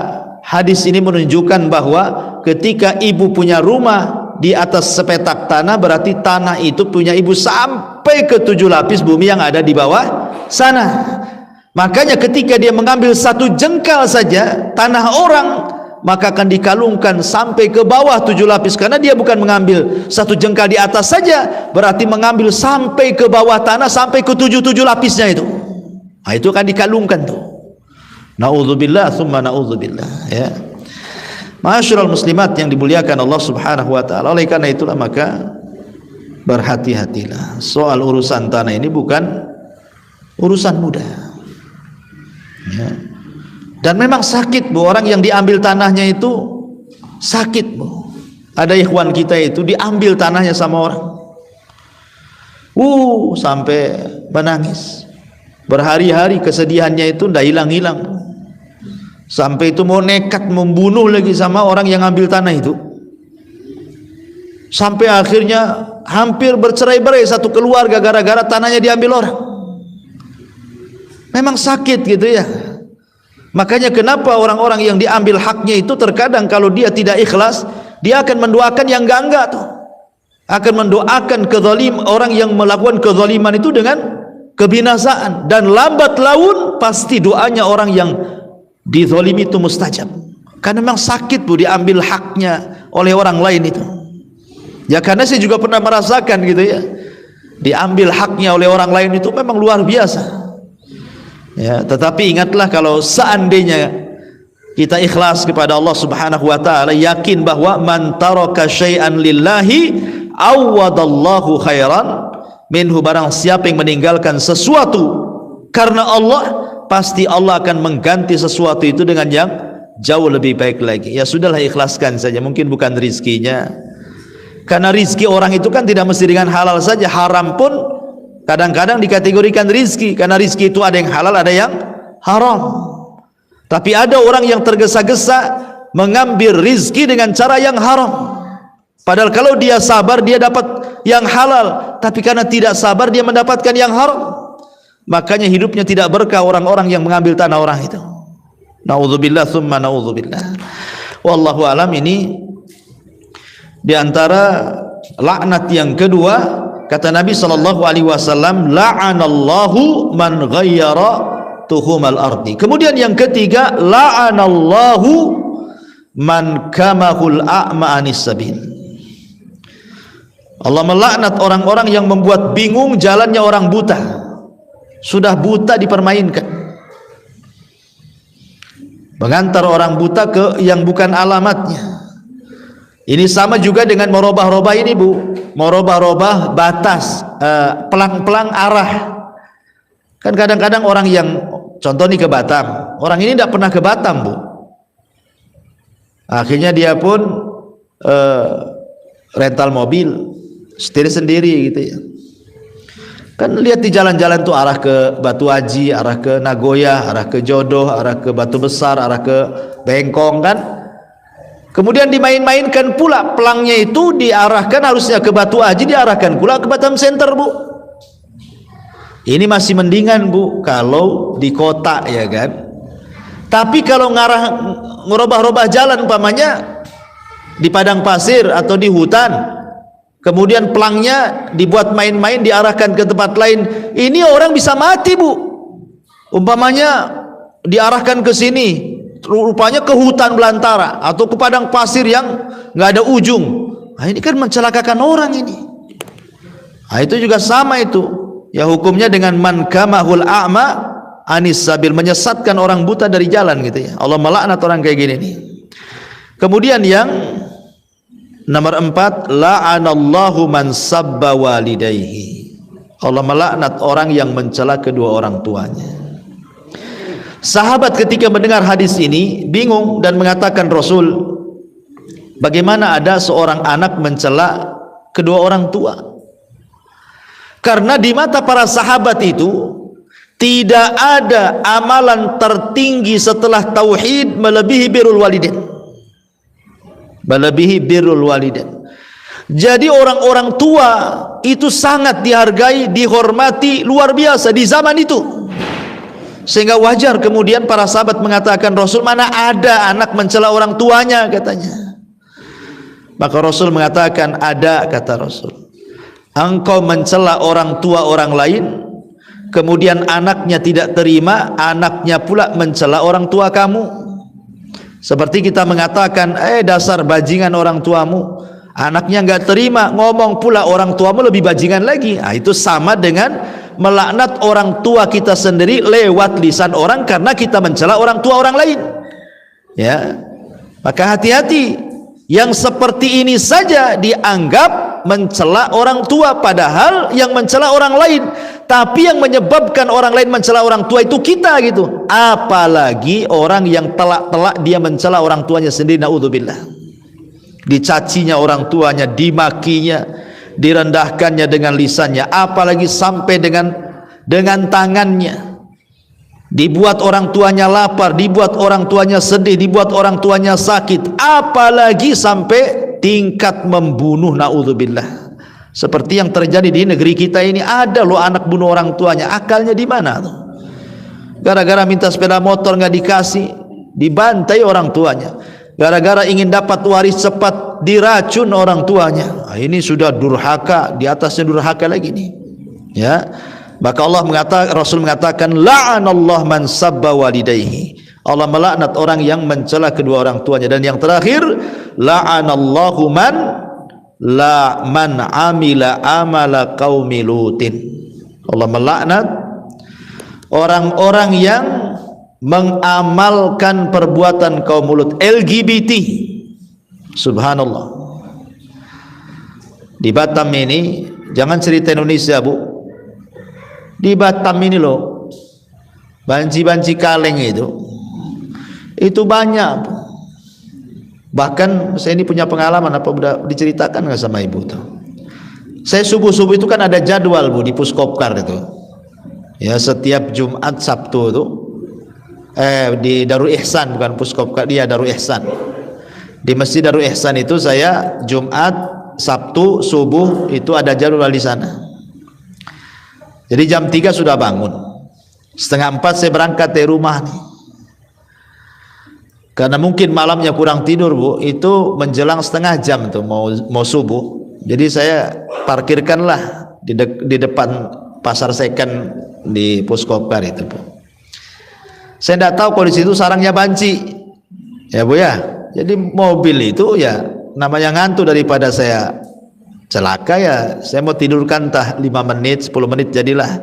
hadis ini menunjukkan bahwa ketika ibu punya rumah di atas sepetak tanah, berarti tanah itu punya ibu sampai ke 7 lapis bumi yang ada di bawah sana. Makanya ketika dia mengambil 1 jengkal saja tanah orang, maka akan dikalungkan sampai ke bawah 7 lapis. Karena dia bukan mengambil 1 jengkal di atas saja, berarti mengambil sampai ke bawah tanah, sampai ke 7 lapisnya itu. Nah, itu akan dikalungkan tuh. Na'udzubillah tsumma na'udzubillah ya. Ma'asyiral muslimat yang dimuliakan Allah subhanahu wa ta'ala. Oleh karena itulah maka berhati-hatilah. Soal urusan tanah ini bukan urusan mudah ya. Dan memang sakit, Bu, orang yang diambil tanahnya itu sakit, Bu. Ada ikhwan kita itu diambil tanahnya sama orang, sampai menangis berhari-hari, kesedihannya itu ndak hilang-hilang, sampai itu mau nekat membunuh lagi sama orang yang ambil tanah itu, sampai akhirnya hampir bercerai-berai satu keluarga gara-gara tanahnya diambil orang. Memang sakit gitu ya. Makanya kenapa orang-orang yang diambil haknya itu terkadang kalau dia tidak ikhlas, dia akan mendoakan yang enggak-enggak tuh. Akan mendoakan orang yang melakukan kezaliman itu dengan kebinasaan, dan lambat laun pasti doanya orang yang dizalimi itu mustajab. Karena memang sakit, Bu, diambil haknya oleh orang lain itu. Ya, karena saya juga pernah merasakan gitu ya. Diambil haknya oleh orang lain itu memang luar biasa. Ya, tetapi ingatlah, kalau seandainya kita ikhlas kepada Allah subhanahu wa ta'ala, yakin bahwa man taraka syai'an lillahi awadallahu khairan minhu. Barang siapa yang meninggalkan sesuatu karena Allah, pasti Allah akan mengganti sesuatu itu dengan yang jauh lebih baik lagi. Ya sudahlah, ikhlaskan saja. Mungkin bukan rizkinya, Karena rizki orang itu kan tidak mesti dengan halal saja, haram pun kadang-kadang dikategorikan rizki, karena rizki itu ada yang halal, ada yang haram. Tapi ada orang yang tergesa-gesa mengambil rizki dengan cara yang haram, padahal kalau dia sabar dia dapat yang halal, tapi karena tidak sabar dia mendapatkan yang haram. Makanya hidupnya tidak berkah orang-orang yang mengambil tanah orang itu. Naudzubillah tsumma naudzubillah. Wallahu alam. Ini di antara laknat yang kedua, kata Nabi sallallahu alaihi wasallam, la'anallahu man ghayyara tuhumal ardi. Kemudian yang ketiga, la'anallahu man kamahul a'ma anis sabil. Allah melaknat orang-orang yang membuat bingung jalannya orang buta. Sudah buta dipermainkan, mengantar orang buta ke yang bukan alamatnya. Ini sama juga dengan merubah-rubah ini, Bu. Merubah-rubah batas, pelang-pelang arah. Kan kadang-kadang orang yang, contoh nih ke Batam, orang ini tidak pernah ke Batam, Bu. Akhirnya dia pun rental mobil, setir sendiri gitu ya. Kan lihat di jalan-jalan tuh arah ke Batu Haji, arah ke Nagoya, arah ke Jodoh, arah ke Batu Besar, arah ke Bengkong kan. Kemudian dimain-mainkan pula, pelangnya itu diarahkan harusnya ke Batu Haji, diarahkan pula ke Batam Center, Bu. Ini masih mendingan, Bu, kalau di kota ya kan. Tapi kalau ngerubah-rubah jalan umpamanya di padang pasir atau di hutan, kemudian pelangnya dibuat main-main, diarahkan ke tempat lain, ini orang bisa mati, Bu. Umpamanya diarahkan ke sini, rupanya ke hutan belantara atau ke padang pasir yang nggak ada ujung. Nah, ini kan mencelakakan orang ini. Nah, itu juga sama itu. Ya hukumnya dengan man kamahul a'ma anis sabil, menyesatkan orang buta dari jalan gitu ya. Allah melaknat orang kayak gini nih. Kemudian yang nomor 4, la'anallahu man sabba walidayhi. Allah melaknat orang yang mencela kedua orang tuanya. Sahabat ketika mendengar hadis ini bingung dan mengatakan, Rasul, bagaimana ada seorang anak mencela kedua orang tua? Karena di mata para sahabat itu tidak ada amalan tertinggi setelah tauhid melebihi birrul walidain. Melebihi birrul walidain. Jadi orang-orang tua itu sangat dihargai, dihormati luar biasa di zaman itu. Sehingga wajar kemudian para sahabat mengatakan, Rasul, mana ada anak mencela orang tuanya, katanya. Maka Rasul mengatakan, ada, kata Rasul. Engkau mencela orang tua orang lain, kemudian anaknya tidak terima, anaknya pula mencela orang tua kamu. Seperti kita mengatakan, dasar bajingan orang tuamu, anaknya enggak terima, ngomong pula orang tuamu lebih bajingan lagi. Nah, itu sama dengan melaknat orang tua kita sendiri lewat lisan orang karena kita mencela orang tua orang lain. Ya, maka hati-hati. Yang seperti ini saja dianggap mencela orang tua, padahal yang mencela orang lain. Tapi yang menyebabkan orang lain mencela orang tua itu kita gitu. Apalagi orang yang telak-telak dia mencela orang tuanya sendiri, naudzubillah. Dicacinya orang tuanya, dimakinya, direndahkannya dengan lisannya, apalagi sampai dengan tangannya. Dibuat orang tuanya lapar, dibuat orang tuanya sedih, dibuat orang tuanya sakit, apalagi sampai tingkat membunuh, naudzubillah. Seperti yang terjadi di negeri kita ini, ada loh anak bunuh orang tuanya. Akalnya di mana tuh? Gara-gara minta sepeda motor nggak dikasih, dibantai orang tuanya. Gara-gara ingin dapat waris cepat, diracun orang tuanya. Nah, ini sudah durhaka, di atasnya durhaka lagi nih. Ya. Maka Rasul mengatakan, la'anallah man sabba walidayhi. Allah melaknat orang yang mencela kedua orang tuanya. Dan yang terakhir, la'anallahu man amila amala qaumi lutin. Allah melaknat orang-orang yang mengamalkan perbuatan kaum Lut, LGBT. Subhanallah. Di Batam ini, jangan cerita Indonesia, Bu. Di Batam ini loh, banci-banci kaleng itu banyak. Bahkan saya ini punya pengalaman, apa udah diceritakan nggak sama ibu tuh? Saya subuh-subuh itu kan ada jadwal Bu di Puskopkar itu. Ya, setiap Jumat Sabtu itu di Darul Ihsan, bukan Puskopkar, dia Darul Ihsan. Di Masjid Darul Ihsan itu saya Jumat, Sabtu subuh itu ada jadwal di sana. Jadi jam 3 sudah bangun. Setengah 4 saya berangkat dari rumah nih. Karena mungkin malamnya kurang tidur Bu, itu menjelang setengah jam tuh mau subuh. Jadi saya parkirkanlah di depan pasar second di Puskopkar itu Bu. Saya tidak tahu kalau di situ sarangnya banci, ya Bu ya. Jadi mobil itu ya namanya ngantuk, daripada saya celaka ya saya mau tidurkan entah 5 menit 10 menit jadilah,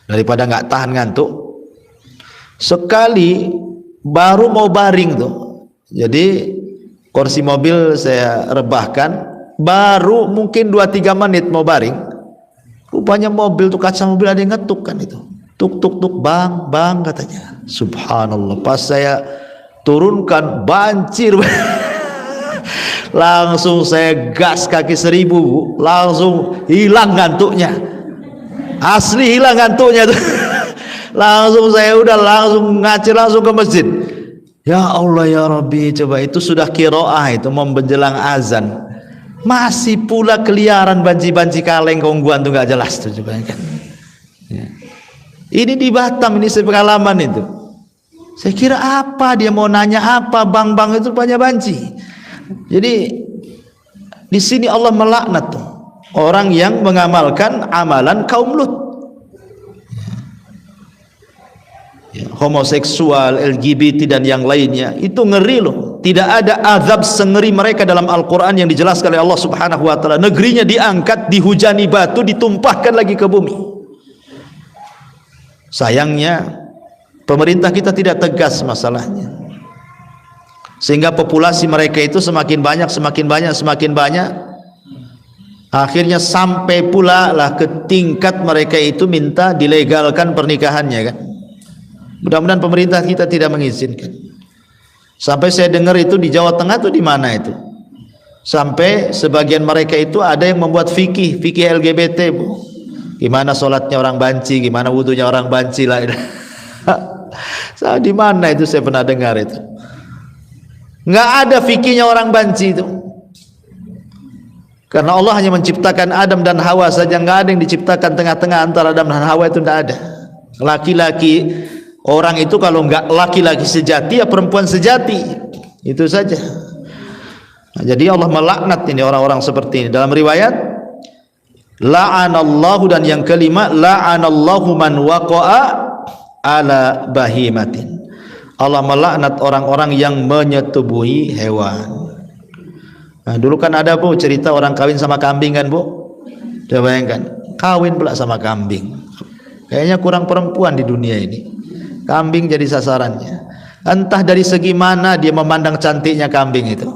daripada nggak tahan ngantuk. Sekali baru mau baring tuh, jadi kursi mobil saya rebahkan, baru mungkin 2-3 menit mau baring, rupanya mobil tuh, kaca mobil ada yang ngetuk kan itu, tuk tuk tuk, bang bang katanya. Subhanallah, pas saya turunkan banjir langsung saya gas kaki 1000 Bu, langsung hilang ngantuknya, asli hilang ngantuknya tuh. Langsung saya udah langsung ngacir langsung ke masjid. Ya Allah ya Rabbi, coba itu sudah qiraah, itu mau menjelang azan, masih pula keliaran banci-banci kaleng kongguan tuh nggak jelas tuh, coba kan. Ya. Ini di Batam, ini saya pengalaman itu. Saya kira apa dia mau nanya apa, bang itu banyak banci. Jadi di sini Allah melaknat tuh orang yang mengamalkan amalan kaum Lut. Ya, homoseksual, LGBT dan yang lainnya, itu ngeri loh. Tidak ada azab sengeri mereka dalam Al-Quran yang dijelaskan oleh Allah Subhanahu wa ta'ala. Negerinya diangkat, dihujani batu, ditumpahkan lagi ke bumi. Sayangnya pemerintah kita tidak tegas masalahnya, sehingga populasi mereka itu semakin banyak, akhirnya sampai pula lah ke tingkat mereka itu minta dilegalkan pernikahannya kan. Mudah-mudahan pemerintah kita tidak mengizinkan. Sampai saya dengar itu di Jawa Tengah tuh, di mana itu, sampai sebagian mereka itu ada yang membuat fikih LGBT Bu. Gimana sholatnya orang banci, gimana wudunya orang banci lah. Di mana itu saya pernah dengar itu. Nggak ada fikihnya orang banci itu. Karena Allah hanya menciptakan Adam dan Hawa saja, nggak ada yang diciptakan tengah-tengah antara Adam dan Hawa, itu nggak ada. Laki-laki orang itu kalau nggak laki-laki sejati ya perempuan sejati, itu saja. Nah, jadi Allah melaknat ini orang-orang seperti ini. Dalam riwayat la'anallahu, dan yang kelima la'anallahu man waqa'a ala bahimatin. Allah melaknat orang-orang yang menyetubuhi hewan. Nah, dulu kan ada Bu cerita orang kawin sama kambing kan Bu. Coba bayangkan, kawin pula sama kambing. Kayaknya kurang perempuan di dunia ini. Kambing jadi sasarannya. Entah dari segi mana dia memandang cantiknya kambing itu.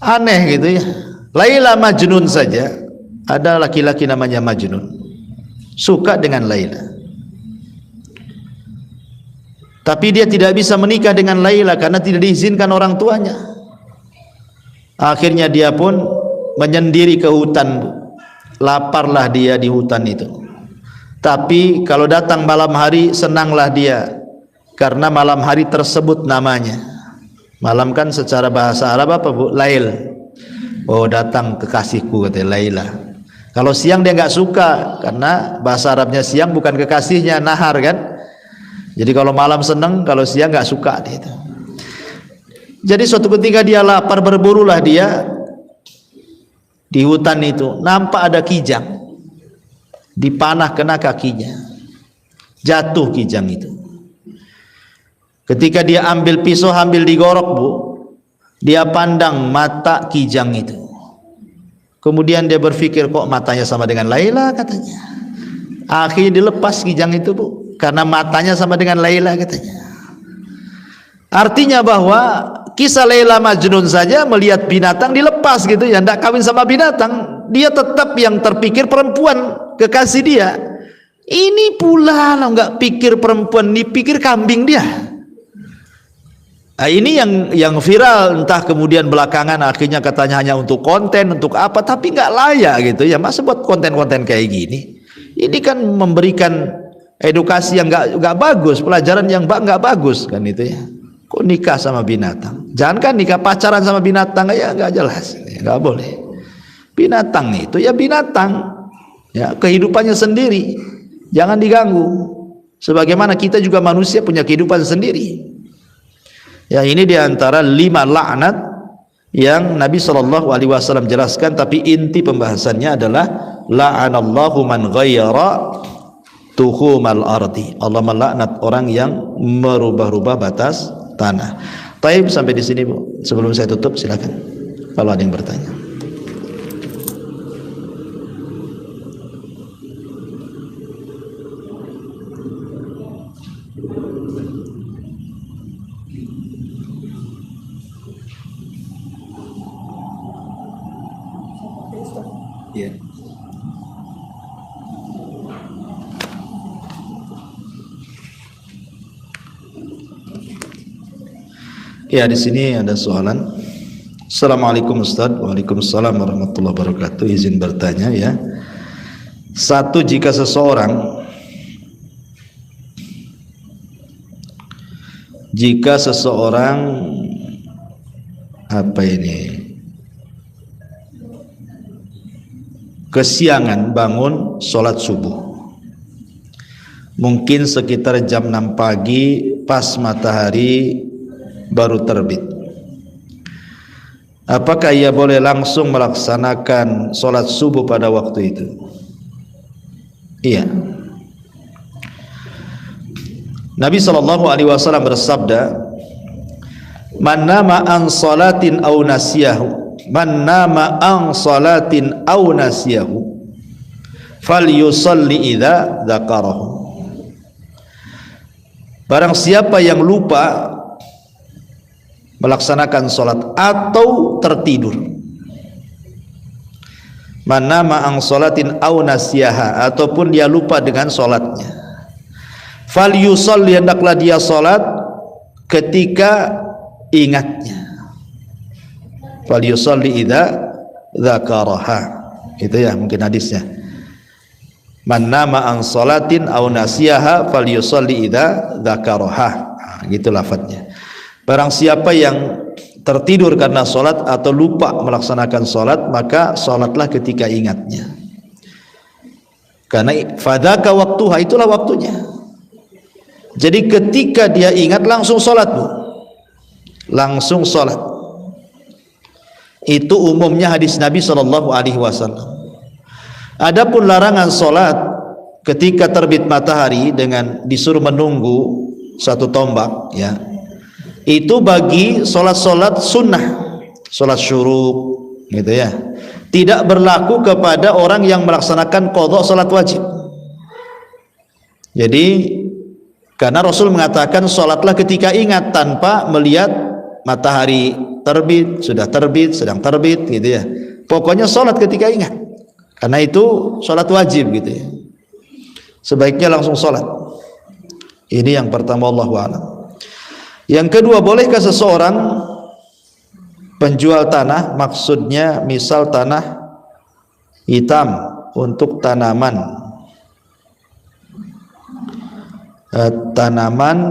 Aneh gitu ya. Laila Majnun saja, ada laki-laki namanya Majnun, suka dengan Laila, tapi dia tidak bisa menikah dengan Laila karena tidak diizinkan orang tuanya. Akhirnya dia pun menyendiri ke hutan. Laparlah dia di hutan itu. Tapi kalau datang malam hari senanglah dia, karena malam hari tersebut namanya. Malam kan secara bahasa Arab apa Bu? Lail. Oh, datang kekasihku, kata Laila. Kalau siang dia nggak suka, karena bahasa Arabnya siang bukan kekasihnya, nahar kan. Jadi kalau malam senang, kalau siang nggak suka dia itu. Jadi suatu ketika dia lapar, berburulah dia di hutan itu, nampak ada kijang, dipanah kena kakinya, jatuh kijang itu. Ketika dia ambil pisau, ambil digorok Bu, dia pandang mata kijang itu. Kemudian dia berpikir, kok matanya sama dengan Laila katanya. Akhirnya dilepas kijang itu Bu, karena matanya sama dengan Laila katanya. Artinya bahwa kisah Laila Majnun saja melihat binatang dilepas gitu ya, tidak kawin sama binatang, dia tetap yang terpikir perempuan kekasih dia. Ini pula lo nggak pikir perempuan, dipikir kambing dia. Nah, ini yang viral, entah kemudian belakangan akhirnya katanya hanya untuk konten, untuk apa, tapi nggak layak gitu ya. Masa buat konten-konten kayak gini? Ini kan memberikan edukasi yang nggak bagus, pelajaran yang nggak bagus kan itu ya. Kok nikah sama binatang? Jangan kan nikah pacaran sama binatang, ya nggak jelas, nggak boleh. Binatang itu ya binatang, ya kehidupannya sendiri, jangan diganggu. Sebagaimana kita juga manusia punya kehidupan sendiri. Ya, ini diantara 5 laknat yang Nabi SAW jelaskan, tapi inti pembahasannya adalah la'anallahu man ghayyara tuhumal ardi. Allah melaknat orang yang merubah-rubah batas tanah. Taib, sampai di sini Bu. Sebelum saya tutup silakan kalau ada yang bertanya. Ya. Ya, di sini ada soalan. Assalamualaikum Ustaz. Waalaikumsalam warahmatullahi wabarakatuh. Izin bertanya ya. Satu, jika seseorang kesiangan bangun sholat subuh, mungkin sekitar jam 6 pagi pas matahari baru terbit, apakah ia boleh langsung melaksanakan sholat subuh pada waktu itu? Iya. Nabi SAW bersabda, man nama an salatin aw nasiyahu, man nama an salatin aw nasiyahu falyusalli idza dzakarahu. Barang siapa yang lupa melaksanakan salat atau tertidur, man nama an salatin aw nasiyaha, ataupun dia lupa dengan salatnya, falyusalli, hendaklah dia salat ketika ingatnya. Falyusalli idza dzakaraha. Itu ya mungkin hadisnya. Man nama an salatin aw nasiyaha falyusalli idza dzakaraha. Nah, gitu lafadznya. Barang siapa yang tertidur karena salat atau lupa melaksanakan salat, maka salatlah ketika ingatnya. Karena fadzaka waktuha, itulah waktunya. Jadi ketika dia ingat langsung salat, Bu. Langsung salat. Itu umumnya hadis Nabi SAW. Adapun larangan salat ketika terbit matahari dengan disuruh menunggu satu tombak, ya, itu bagi salat-salat sunnah, salat syuruk, gitu ya. Tidak berlaku kepada orang yang melaksanakan qadha salat wajib. Jadi karena Rasul mengatakan salatlah ketika ingat, tanpa melihat matahari terbit, sudah terbit, sedang terbit, gitu ya. Pokoknya salat ketika ingat. Karena itu salat wajib, gitu ya. Sebaiknya langsung salat. Ini yang pertama, Allahu a'lam. Yang kedua, bolehkah seseorang penjual tanah, maksudnya misal tanah hitam untuk tanaman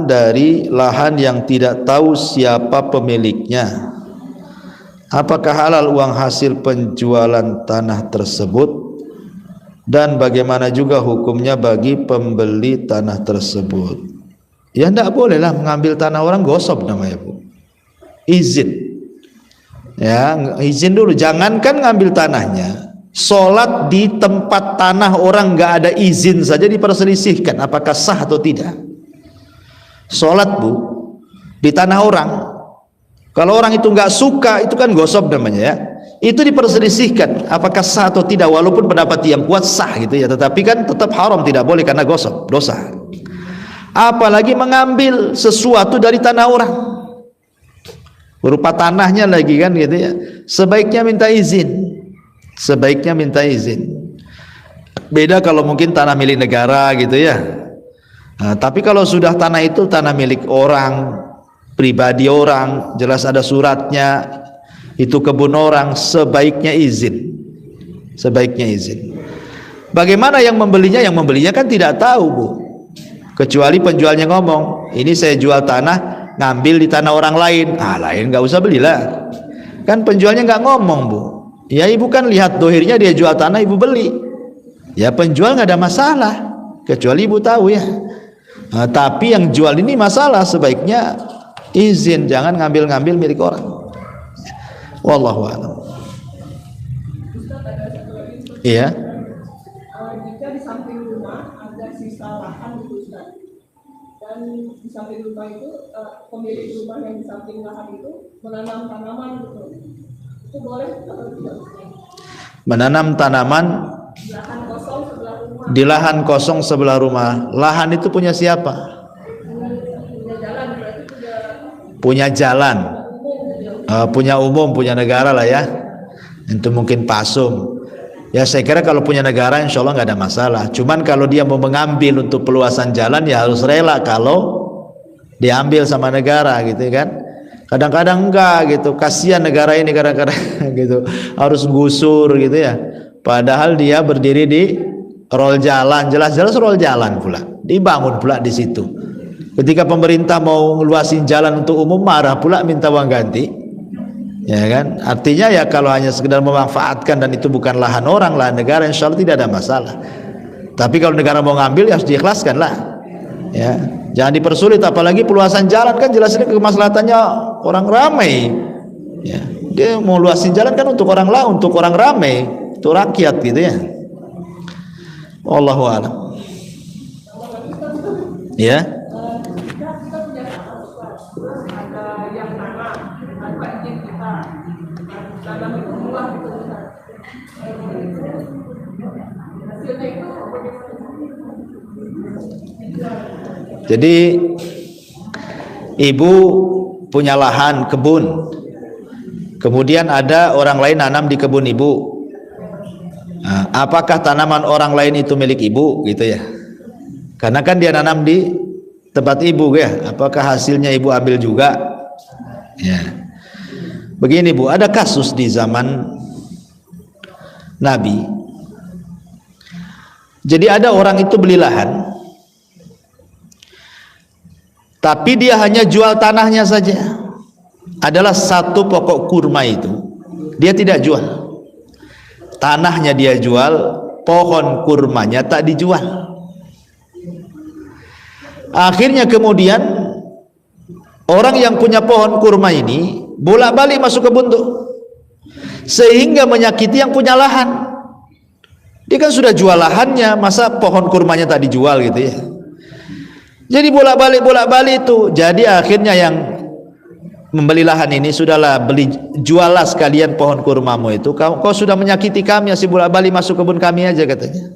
dari lahan yang tidak tahu siapa pemiliknya, apakah halal uang hasil penjualan tanah tersebut, dan bagaimana juga hukumnya bagi pembeli tanah tersebut? Ya tidak bolehlah mengambil tanah orang, gosop namanya, Bu. Izin, ya, izin dulu. Jangankan ngambil tanahnya, sholat di tempat tanah orang nggak ada izin saja diperselisihkan apakah sah atau tidak. Sholat, Bu, di tanah orang, kalau orang itu nggak suka, itu kan gosop namanya, ya. Itu diperselisihkan apakah sah atau tidak, walaupun pendapat yang kuat sah, gitu ya, tetapi kan tetap haram, tidak boleh karena gosop, dosa. Apalagi mengambil sesuatu dari tanah orang, berupa tanahnya lagi, kan, gitu ya. Sebaiknya minta izin. Sebaiknya minta izin. Beda kalau mungkin tanah milik negara, gitu ya. Nah, tapi kalau sudah tanah itu tanah milik orang, pribadi orang, jelas ada suratnya, itu kebun orang, sebaiknya izin. Sebaiknya izin. Bagaimana yang membelinya? Yang membelinya kan tidak tahu, Bu. Kecuali penjualnya ngomong, ini saya jual tanah, ngambil di tanah orang lain. Lain nggak usah belilah. Kan penjualnya nggak ngomong, Bu. Ya ibu kan lihat dohirnya dia jual tanah, ibu beli. Ya penjual nggak ada masalah, kecuali ibu tahu ya. Tapi yang jual ini masalah, sebaiknya izin, jangan ngambil-ngambil milik orang. Wallahu a'lam. Iya. Jika di samping rumah ada sisa lahan itu, Ustaz, dan di samping rumah itu pemilik rumah yang di samping lahan itu menanam tanaman gitu, itu boleh atau tidak? Menanam tanaman Di lahan kosong sebelah rumah. di lahan kosong sebelah rumah. Lahan itu punya siapa? Punya jalan, berarti Punya jalan. Punya umum, punya negara lah ya. Itu mungkin pasum. Ya saya kira kalau punya negara insya Allah nggak ada masalah. Cuman kalau dia mau mengambil untuk peluasan jalan ya harus rela kalau diambil sama negara gitu kan. Kadang-kadang enggak gitu, kasihan negara ini kadang-kadang gitu harus gusur gitu ya. Padahal dia berdiri di rol jalan, jelas-jelas rol jalan pula, dibangun pula di situ. Ketika pemerintah mau ngeluasin jalan untuk umum, marah pula minta uang ganti. Ya kan, artinya ya kalau hanya sekedar memanfaatkan dan itu bukan lahan orang, lahan negara, insya Allah tidak ada masalah. Tapi kalau negara mau ngambil ya harus diikhlaskan lah ya, jangan dipersulit. Apalagi peluasan jalan kan jelasnya kemaslahatannya orang ramai ya. Dia mau luasin jalan kan untuk orang lah, untuk orang ramai, untuk rakyat gitu ya. Wallahu a'lam. Ya. ada yang tanam, tanpa izin kita, tanam itu buah gitu, Ustaz. Hasilnya itu Jadi ibu punya lahan kebun, kemudian ada orang lain nanam di kebun ibu. Apakah tanaman orang lain itu milik ibu gitu ya? Karena kan dia nanam di tempat ibu ya. Apakah hasilnya ibu ambil juga? Ya. Begini Bu, ada kasus di zaman Nabi. Jadi ada orang itu beli lahan, tapi dia hanya jual tanahnya saja. Adalah satu pokok kurma itu dia tidak jual. Tanahnya dia jual, pohon kurmanya tak dijual. Akhirnya kemudian orang yang punya pohon kurma ini bolak-balik masuk kebun tuh, sehingga menyakiti yang punya lahan. Dia kan sudah jual lahannya, masa pohon kurmanya tak dijual gitu ya. Jadi bolak-balik itu. Jadi akhirnya yang membeli lahan ini, sudahlah beli, juallah sekalian pohon kurmamu itu. Kau sudah menyakiti kami, masih bolak-balik masuk kebun kami aja katanya.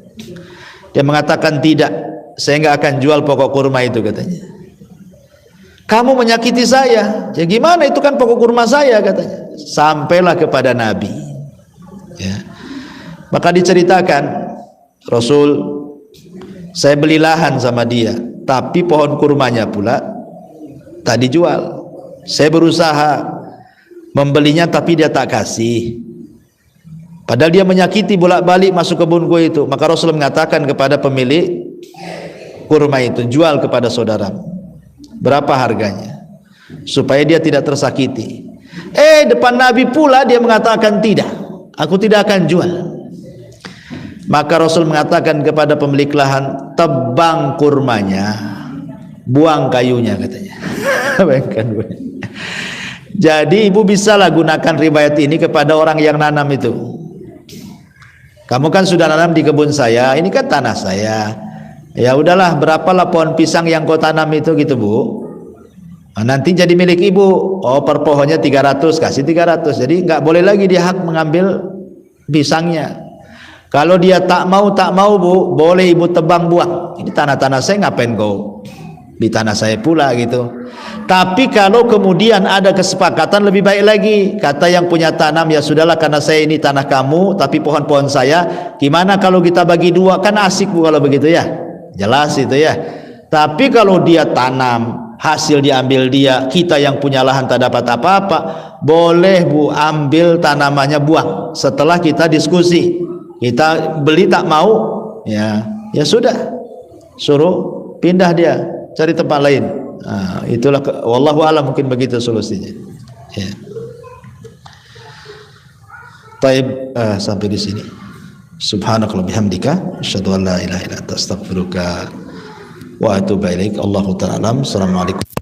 Dia mengatakan tidak, saya nggak akan jual pokok kurma itu katanya. Kamu menyakiti saya. Ya gimana, itu kan pokok kurma saya katanya. Sampailah kepada Nabi. Ya. Maka diceritakan, Rasul, saya beli lahan sama dia, tapi pohon kurmanya pula tak dijual. Saya berusaha membelinya tapi dia tak kasih. Padahal dia menyakiti bolak-balik masuk kebunku itu. Maka Rasul mengatakan kepada pemilik kurma itu, jual kepada saudaramu. Berapa harganya? Supaya dia tidak tersakiti. Depan Nabi pula dia mengatakan tidak, aku tidak akan jual. Maka Rasul mengatakan kepada pemilik lahan, tebang kurmanya, buang kayunya katanya. Jadi ibu bisalah gunakan riwayat ini kepada orang yang nanam itu. Kamu kan sudah nanam di kebun saya, ini kan tanah saya. Ya udahlah, berapalah pohon pisang yang kau tanam itu gitu Bu. Nanti jadi milik ibu. Oh, per pohonnya 300, kasih 300. Jadi nggak boleh lagi dia hak mengambil pisangnya. Kalau dia tak mau Bu, boleh ibu tebang buang. Ini tanah-tanah saya, ngapain kau di tanah saya pula gitu. Tapi kalau kemudian ada kesepakatan lebih baik lagi, kata yang punya tanam, ya sudahlah karena saya ini tanah kamu tapi pohon-pohon saya, gimana kalau kita bagi dua, kan asik Bu kalau begitu ya, jelas itu ya. Tapi kalau dia tanam hasil diambil dia, kita yang punya lahan tak dapat apa-apa, boleh Bu ambil tanamannya, buang. Setelah kita diskusi, kita beli tak mau, ya sudah, suruh pindah dia, cari tempat lain. Itulah wallahu a'lam, mungkin begitu solusinya. Ya. Taib, sampai di sini. Subhanakallah bihamdika asyhadu an la ilaha illa anta astaghfiruka wa atubu ilaik. Allahu ta'ala alam. Assalamualaikum.